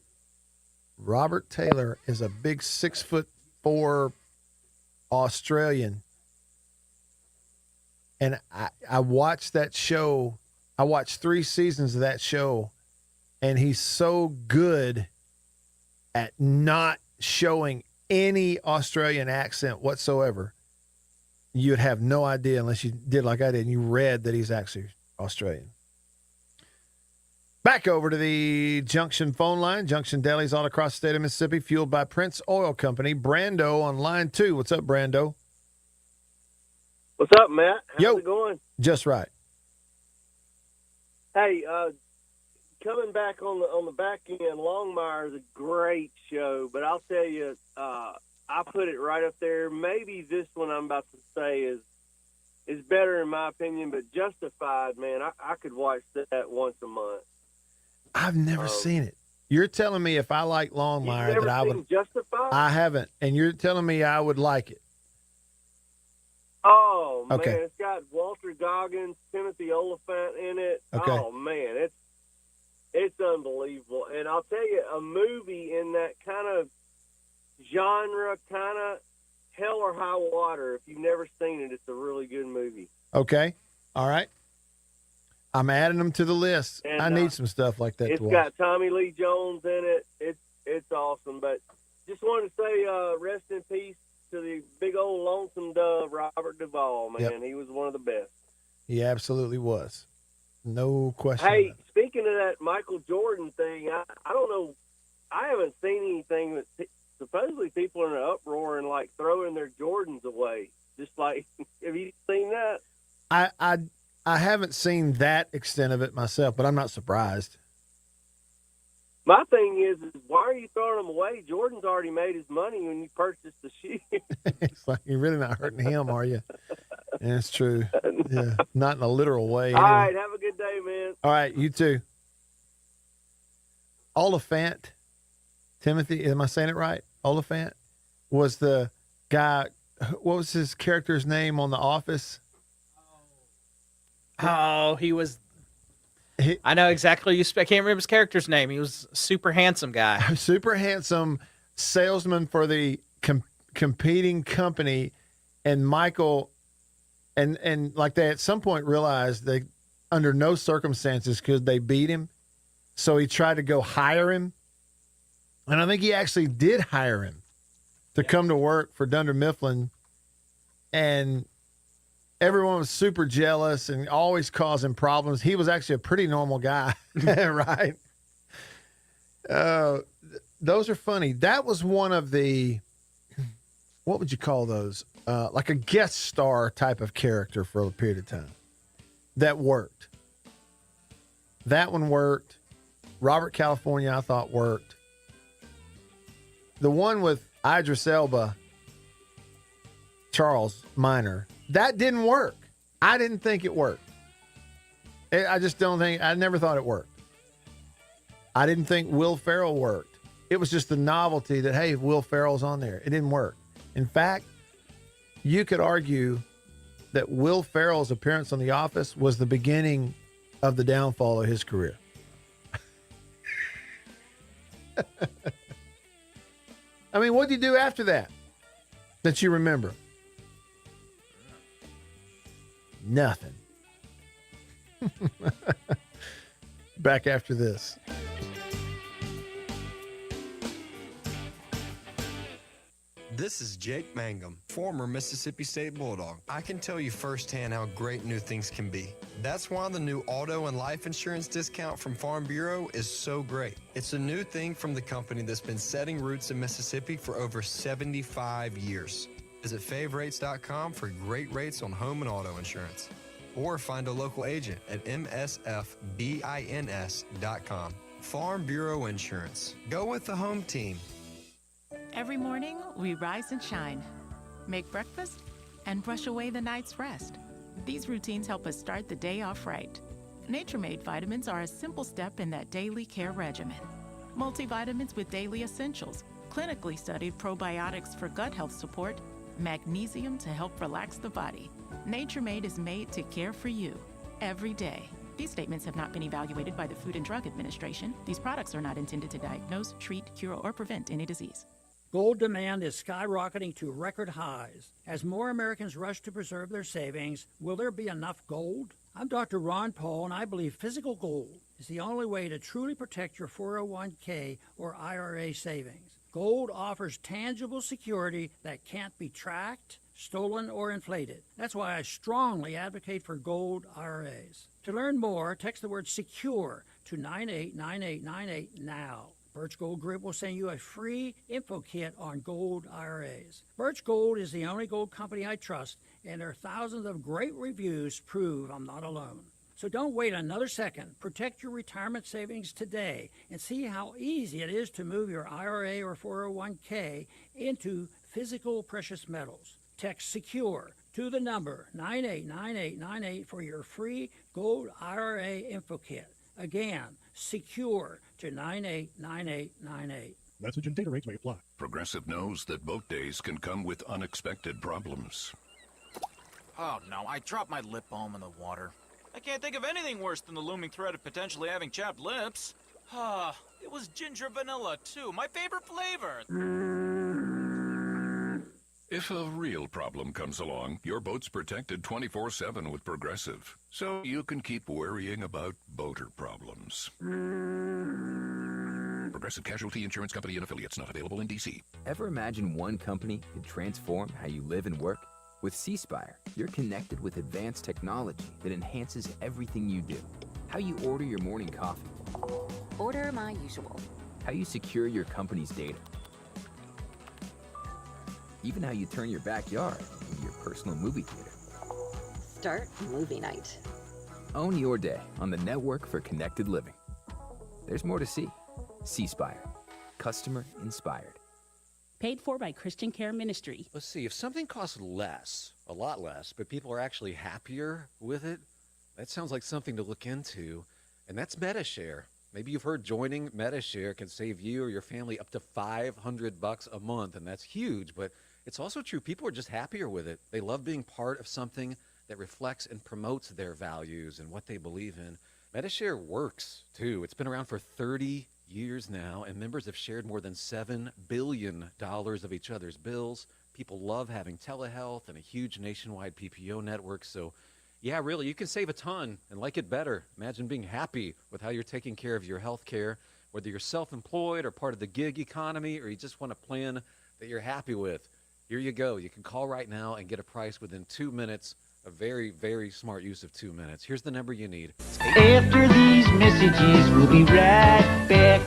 Robert Taylor is a big 6'4" Australian. And I watched that show. I watched 3 seasons of that show, and he's so good at not showing any Australian accent whatsoever. You'd have no idea unless you did like I did and you read that he's actually Australian. Back over to the Junction phone line. Junction delis all across the state of Mississippi, fueled by Prince Oil Company. Brando on line 2. What's up, Brando? What's up, Matt? How's it going? Just right. Hey, coming back on the back end, Longmire is a great show, but I'll tell you, I put it right up there. Maybe this one I'm about to say is better in my opinion, but Justified, man, I could watch that once a month. I've never seen it. You're telling me if I like Longmire that I would. Justified? I haven't, and you're telling me I would like it. Oh man, Okay. it's got Walter Goggins, Timothy Oliphant in it. Okay. Oh man, it's unbelievable. And I'll tell you, a movie in that kind of genre, kind of Hell or High Water. If you've never seen it, it's a really good movie. Okay. All right. I'm adding them to the list. And, I need some stuff like that It's to watch. got Tommy Lee Jones in it. It's awesome. But just wanted to say, rest in peace to the big old lonesome dove, Robert Duvall. Man, Yep. He was one of the best. He absolutely was. No question. Hey, speaking of that Michael Jordan thing, I don't know. I haven't seen anything that supposedly people are in an uproar and like throwing their Jordans away. Just like, have you seen that? I haven't seen that extent of it myself, but I'm not surprised. My thing is why are you throwing them away? Jordan's already made his money when you purchased the shoe. It's like you're really not hurting him, are you? Yeah, it's true. Yeah, not in a literal way. All anyway. right, have a good day, man. All right, you too. Oliphant, Timothy, am I saying it right? Oliphant was the guy. What was his character's name on The Office? Oh, he was. I know exactly. I can't remember his character's name. He was a super handsome guy. Super handsome salesman for the competing company, and Michael, and like they at some point realized they under no circumstances could they beat him, So he tried to go hire him. And I think he actually did hire him to come to work for Dunder Mifflin. And everyone was super jealous and always causing problems. He was actually a pretty normal guy, right? Those are funny. That was one of the, what would you call those? Like a guest star type of character for a period of time. That worked. That one worked. Robert California, I thought, worked. The one with Idris Elba, Charles Minor, that didn't work. I didn't think it worked. I just don't think, I never thought it worked. I didn't think Will Ferrell worked. It was just the novelty that, hey, Will Ferrell's on there. It didn't work. In fact, you could argue that Will Ferrell's appearance on The Office was the beginning of the downfall of his career. I mean, what did you do after that you remember? Nothing. Back after this. This is Jake Mangum, former Mississippi State Bulldog. I can tell you firsthand how great new things can be. That's why the new auto and life insurance discount from Farm Bureau is so great. It's a new thing from the company that's been setting roots in Mississippi for over 75 years. Visit favrates.com for great rates on home and auto insurance. Or find a local agent at msfbins.com. Farm Bureau Insurance. Go with the home team. Every morning, we rise and shine, make breakfast, and brush away the night's rest. These routines help us start the day off right. Nature-Made vitamins are a simple step in that daily care regimen. Multivitamins with daily essentials, clinically studied probiotics for gut health support, magnesium to help relax the body. Nature-Made is made to care for you every day. These statements have not been evaluated by the Food and Drug Administration. These products are not intended to diagnose, treat, cure, or prevent any disease. Gold demand is skyrocketing to record highs. As more Americans rush to preserve their savings, will there be enough gold? I'm Dr. Ron Paul, and I believe physical gold is the only way to truly protect your 401k or IRA savings. Gold offers tangible security that can't be tracked, stolen, or inflated. That's why I strongly advocate for gold IRAs. To learn more, text the word SECURE to 989898 now. Birch Gold Group will send you a free info kit on gold IRAs. Birch Gold is the only gold company I trust, and their thousands of great reviews prove I'm not alone. So don't wait another second. Protect your retirement savings today and see how easy it is to move your IRA or 401k into physical precious metals. Text SECURE to the number 989898 for your free gold IRA info kit. Again, SECURE to 989898. Message and data rates may apply. Progressive knows that boat days can come with unexpected problems. Oh no, I dropped my lip balm in the water. I can't think of anything worse than the looming threat of potentially having chapped lips. Ah, it was ginger vanilla too, my favorite flavor. If a real problem comes along, your boat's protected 24/7 with Progressive, so you can keep worrying about boater problems. Progressive Casualty Insurance Company and Affiliates, not available in D.C. Ever imagine one company could transform how you live and work? With C-Spire, you're connected with advanced technology that enhances everything you do. How you order your morning coffee. Order my usual. How you secure your company's data. Even how you turn your backyard into your personal movie theater. Start movie night. Own your day on the network for connected living. There's more to see. C-Spire. Customer inspired. Paid for by Christian Care Ministry. Let's see, if something costs less, a lot less, but people are actually happier with it, that sounds like something to look into. And that's MediShare. Maybe you've heard joining MediShare can save you or your family up to $500 a month, and that's huge, but it's also true. People are just happier with it. They love being part of something that reflects and promotes their values and what they believe in. MediShare works, too. It's been around for 30 years now, and members have shared more than $7 billion of each other's bills. People love having telehealth and a huge nationwide PPO network, so Yeah, really, you can save a ton and like it better. Imagine being happy with how you're taking care of your health care, whether you're self-employed or part of the gig economy, or you just want a plan that you're happy with. Here you go. You can call right now and get a price within 2 minutes. A very, very smart use of 2 minutes. Here's the number you need. After these messages, we'll be right back.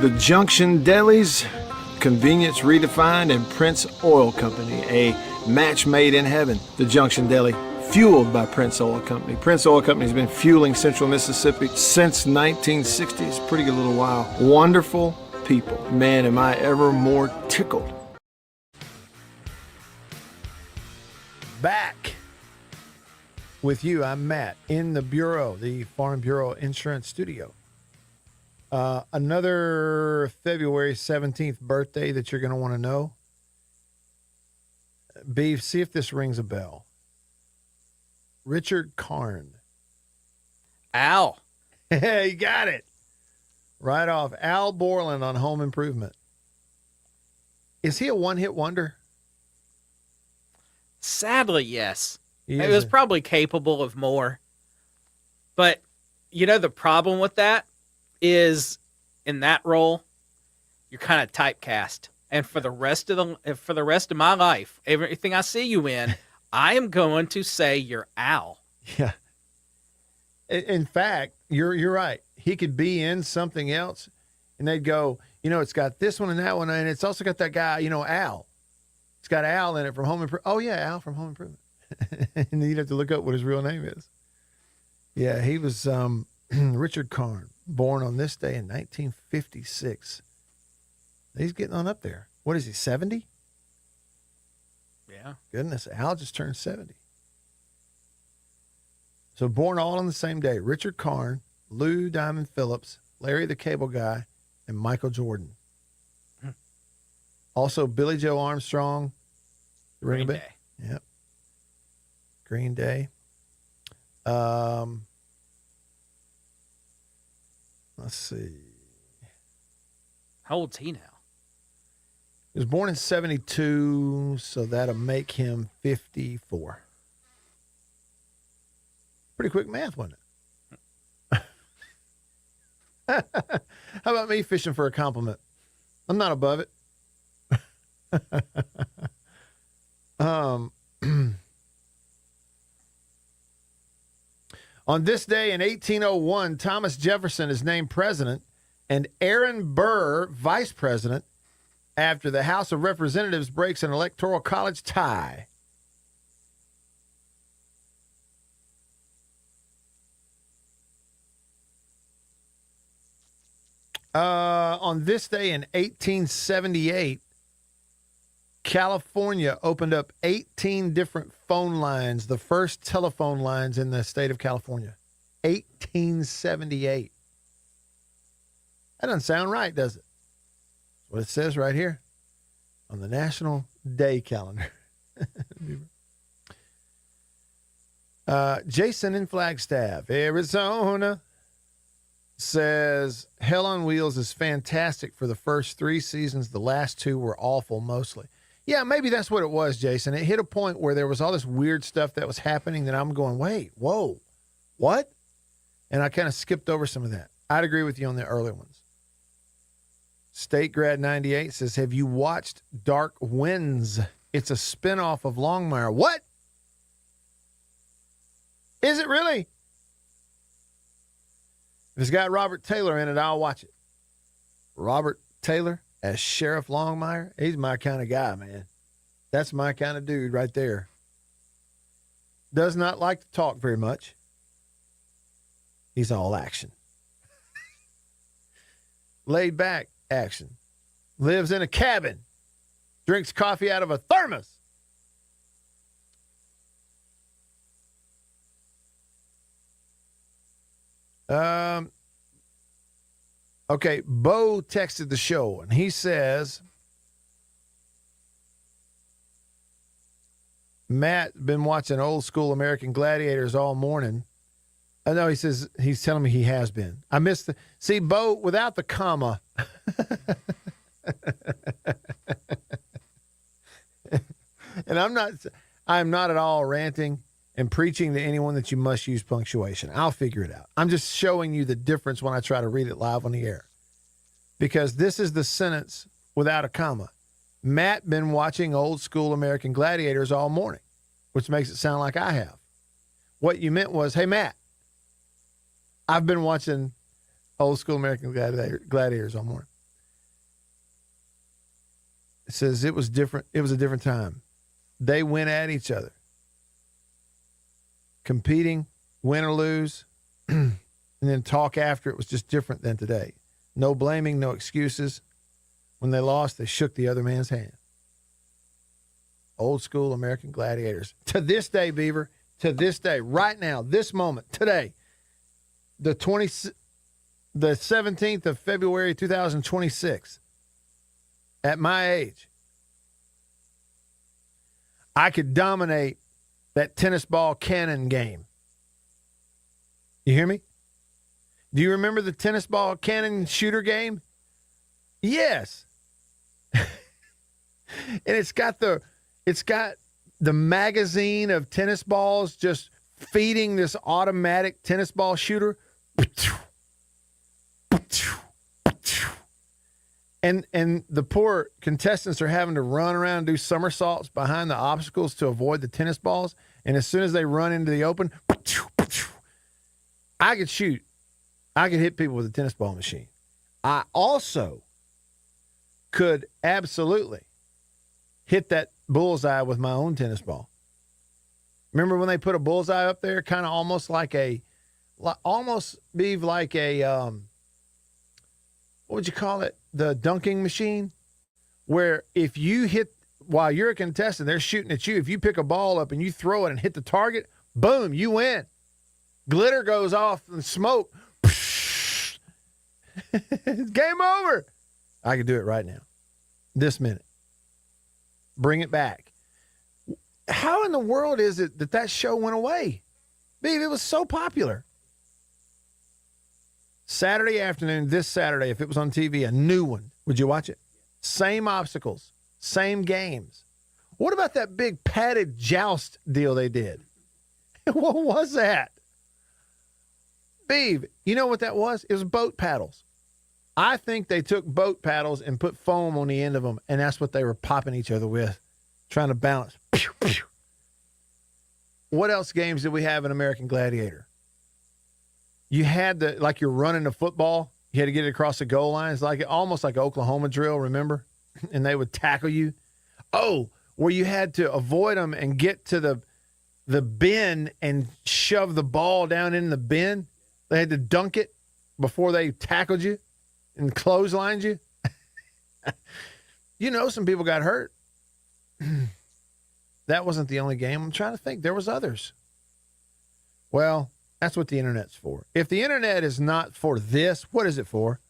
The Junction Deli's convenience redefined, and Prince Oil Company, a match made in heaven. The Junction Deli, fueled by Prince Oil Company. Prince Oil Company has been fueling Central Mississippi since 1960. It's a pretty good little while. Wonderful people. Man, am I ever more tickled. Back with you, I'm Matt, in the Bureau, the Farm Bureau Insurance Studio. Another February 17th birthday that you're going to want to know. Beef, see if this rings a bell. Richard Karn. Al. Hey, you got it. Right off. Al Borland on Home Improvement. Is he a one-hit wonder? Sadly, yes. He It is was probably capable of more. But, you know, the problem with that is in that role, you're kind of typecast. And for the rest of my life, everything I see you in, I am going to say you're Al. Yeah. In fact, you're right. He could be in something else, and they'd go, you know, it's got this one and that one, and it's also got that guy, you know, Al. It's got Al in it from Home Improvement. Oh, yeah, Al from Home Improvement. And then you'd have to look up what his real name is. Yeah, he was Richard Karn, born on this day in 1956. He's getting on up there. What is he, 70? Yeah. Goodness, Al just turned 70. So born all on the same day. Richard Karn, Lou Diamond Phillips, Larry the Cable Guy, and Michael Jordan. Also Billy Joe Armstrong. Green Day. Yep. Green Day. Let's see. How old's he now? He was born in 72, so that'll make him 54. Pretty quick math, wasn't it? How about me fishing for a compliment? I'm not above it. On this day in 1801, Thomas Jefferson is named president and Aaron Burr vice president after the House of Representatives breaks an electoral college tie. On this day in 1878, California opened up 18 different phone lines, the first telephone lines in the state of California. 1878. That doesn't sound right, does it? That's what it says right here on the National Day calendar. Jason in Flagstaff, Arizona, says Hell on Wheels is fantastic for the first 3 seasons. The last 2 were awful mostly. Yeah, maybe that's what it was, Jason. It hit a point where there was all this weird stuff that was happening that I'm going, wait, whoa, what? And I kind of skipped over some of that. I'd agree with you on the early ones. State Grad 98 says, have you watched Dark Winds? It's a spinoff of Longmire. What? Is it really? If it's got Robert Taylor in it, I'll watch it. Robert Taylor as Sheriff Longmire, he's my kind of guy, man. That's my kind of dude right there. Does not like to talk very much. He's all action. Laid back action. Lives in a cabin. Drinks coffee out of a thermos. Okay, Bo texted the show, and he says, Matt been watching old school American Gladiators all morning. No, he says he's telling me he has been. I missed the see, Bo, without the comma. And I'm not at all ranting and preaching to anyone that you must use punctuation. I'll figure it out. I'm just showing you the difference when I try to read it live on the air. Because this is the sentence without a comma. Matt been watching old school American Gladiators all morning, which makes it sound like I have. What you meant was, hey, Matt, I've been watching old school American Gladiators all morning. It says it was different. It was a different time. They went at each other. Competing, win or lose, and then talk after it was just different than today. No blaming, no excuses. When they lost, they shook the other man's hand. Old school American Gladiators. To this day, Beaver, to this day, right now, this moment, today, the 17th of February, 2026, at my age, I could dominate that tennis ball cannon game. You hear me? Do you remember the tennis ball cannon shooter game? Yes. And it's got the magazine of tennis balls just feeding this automatic tennis ball shooter. And the poor contestants are having to run around and do somersaults behind the obstacles to avoid the tennis balls. And as soon as they run into the open, I could shoot. I could hit people with a tennis ball machine. I also could absolutely hit that bullseye with my own tennis ball. Remember when they put a bullseye up there, kind of almost like a, what would you call it? The dunking machine, where if you hit, while you're a contestant, they're shooting at you. If you pick a ball up and you throw it and hit the target, boom, you win. Glitter goes off and smoke. Game over. I could do it right now. This minute. Bring it back. How in the world is it that show went away? Babe, it was so popular. Saturday afternoon, this Saturday, if it was on TV, a new one, would you watch it? Same obstacles, same games. What about that big padded joust deal they did? What was that? Beeve, you know what that was? It was boat paddles. I think they took boat paddles and put foam on the end of them, and that's what they were popping each other with, trying to balance. Pew, pew. What else games did we have in American Gladiator? You had like you're running a football. You had to get it across the goal line. It's almost like an Oklahoma drill, remember? And they would tackle you. Oh, where you had to avoid them and get to the bin and shove the ball down in the bin. They had to dunk it before they tackled you and clotheslined you. You know, some people got hurt. That wasn't the only game. I'm trying to think. There was others. Well, that's what the internet's for. If the internet is not for this, what is it for?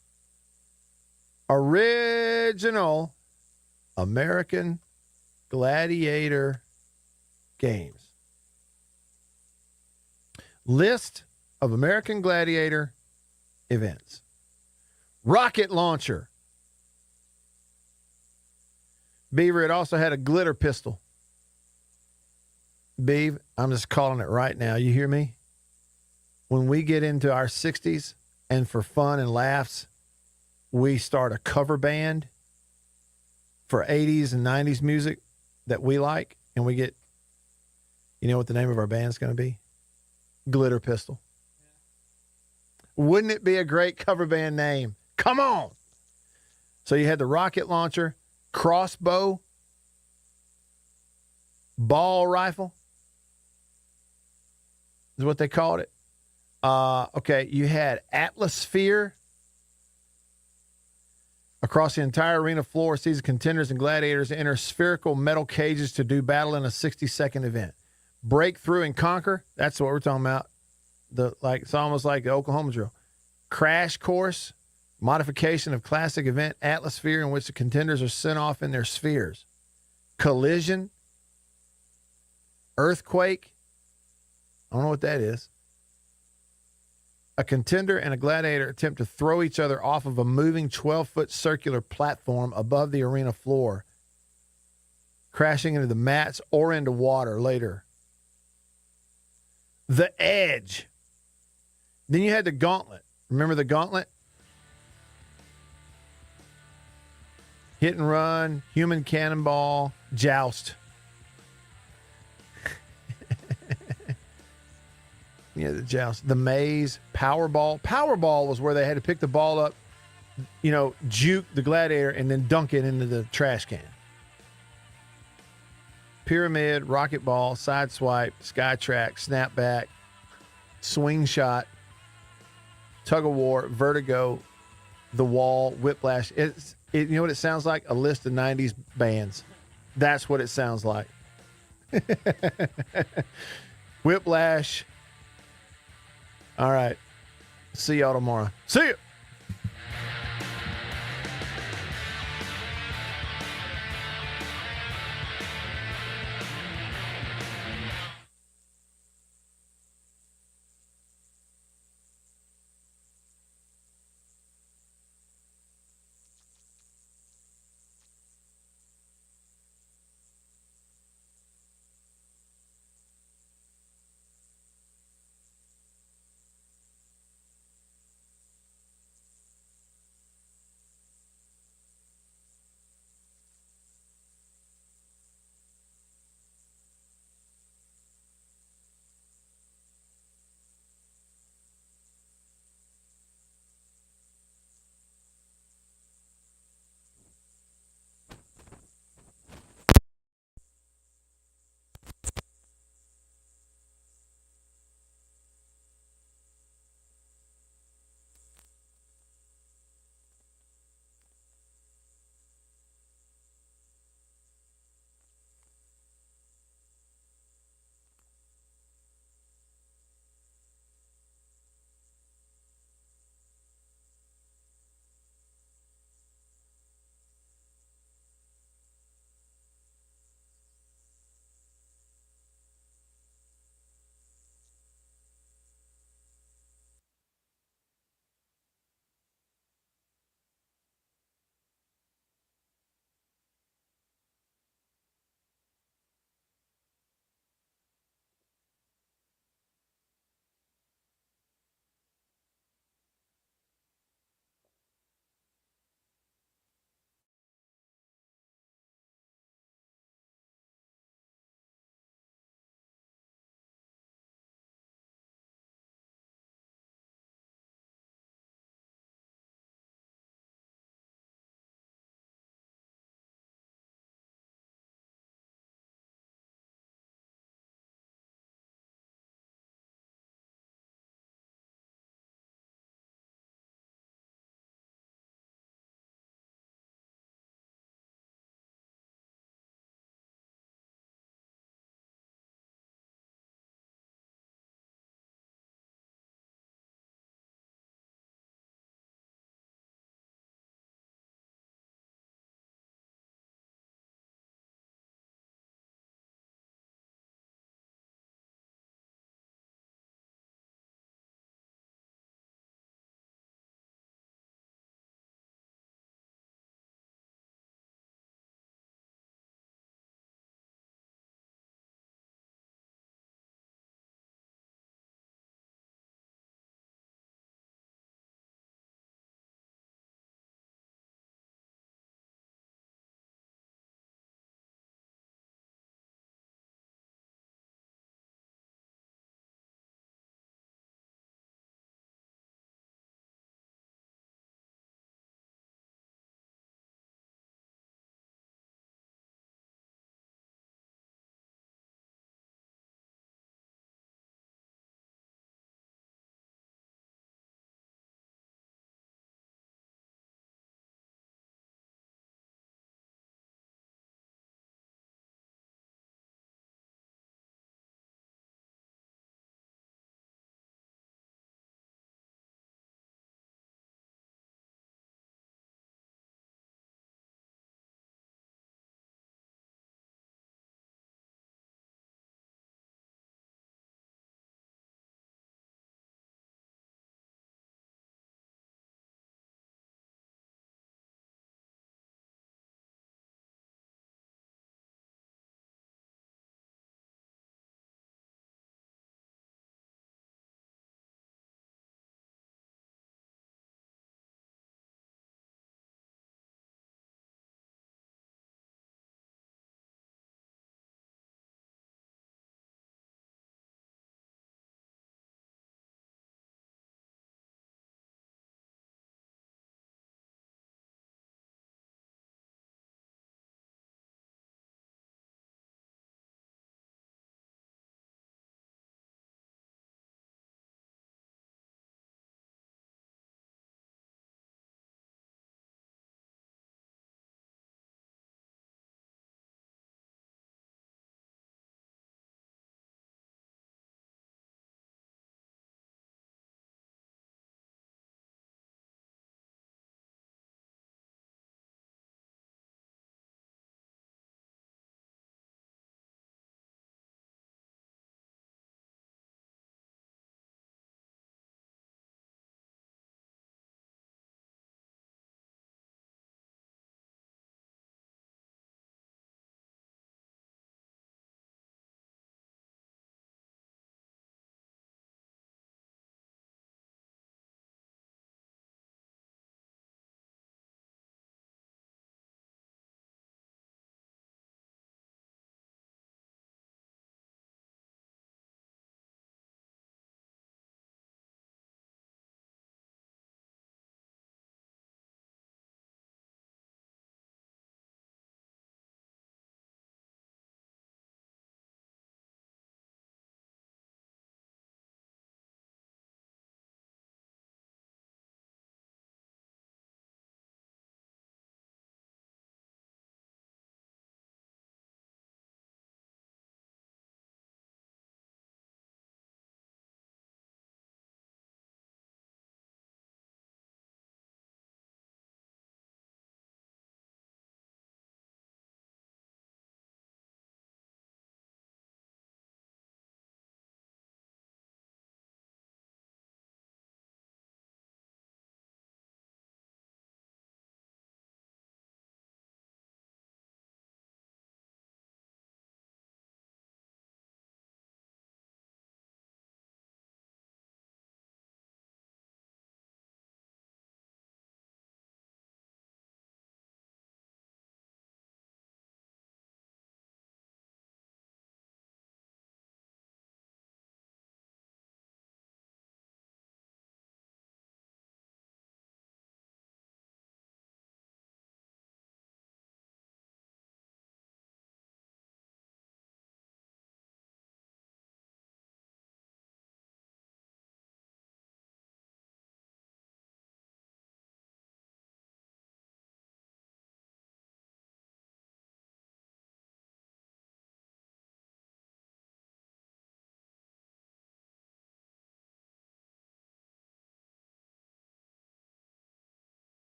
Original American Gladiator games. List of American Gladiator events. Rocket launcher. Beaver, it also had a glitter pistol. Beav, I'm just calling it right now. You hear me? When we get into our 60s and for fun and laughs, we start a cover band for 80s and 90s music that we like, and we get, you know what the name of our band's going to be? Glitter Pistol. Wouldn't it be a great cover band name? Come on. So you had the rocket launcher, crossbow, ball rifle is what they called it. Okay, you had Atmosphere. Across the entire arena floor, sees contenders and gladiators enter spherical metal cages to do battle in a 60-second event. Breakthrough and conquer, that's what we're talking about. It's almost like the Oklahoma drill. Crash course, modification of classic event Atmosphere, in which the contenders are sent off in their spheres. Collision, earthquake, I don't know what that is. A contender and a gladiator attempt to throw each other off of a moving 12-foot circular platform above the arena floor, crashing into the mats or into water later. The Edge. Then you had the Gauntlet. Remember the Gauntlet? Hit and run, human cannonball, joust. Yeah, the joust. The maze, Powerball. Powerball was where they had to pick the ball up, juke the gladiator and then dunk it into the trash can. Pyramid, rocket ball, side swipe, sky track, snapback, swing shot, tug of war, vertigo, the wall, whiplash. You know what it sounds like? A list of 90s bands. That's what it sounds like. Whiplash. All right. See y'all tomorrow. See you.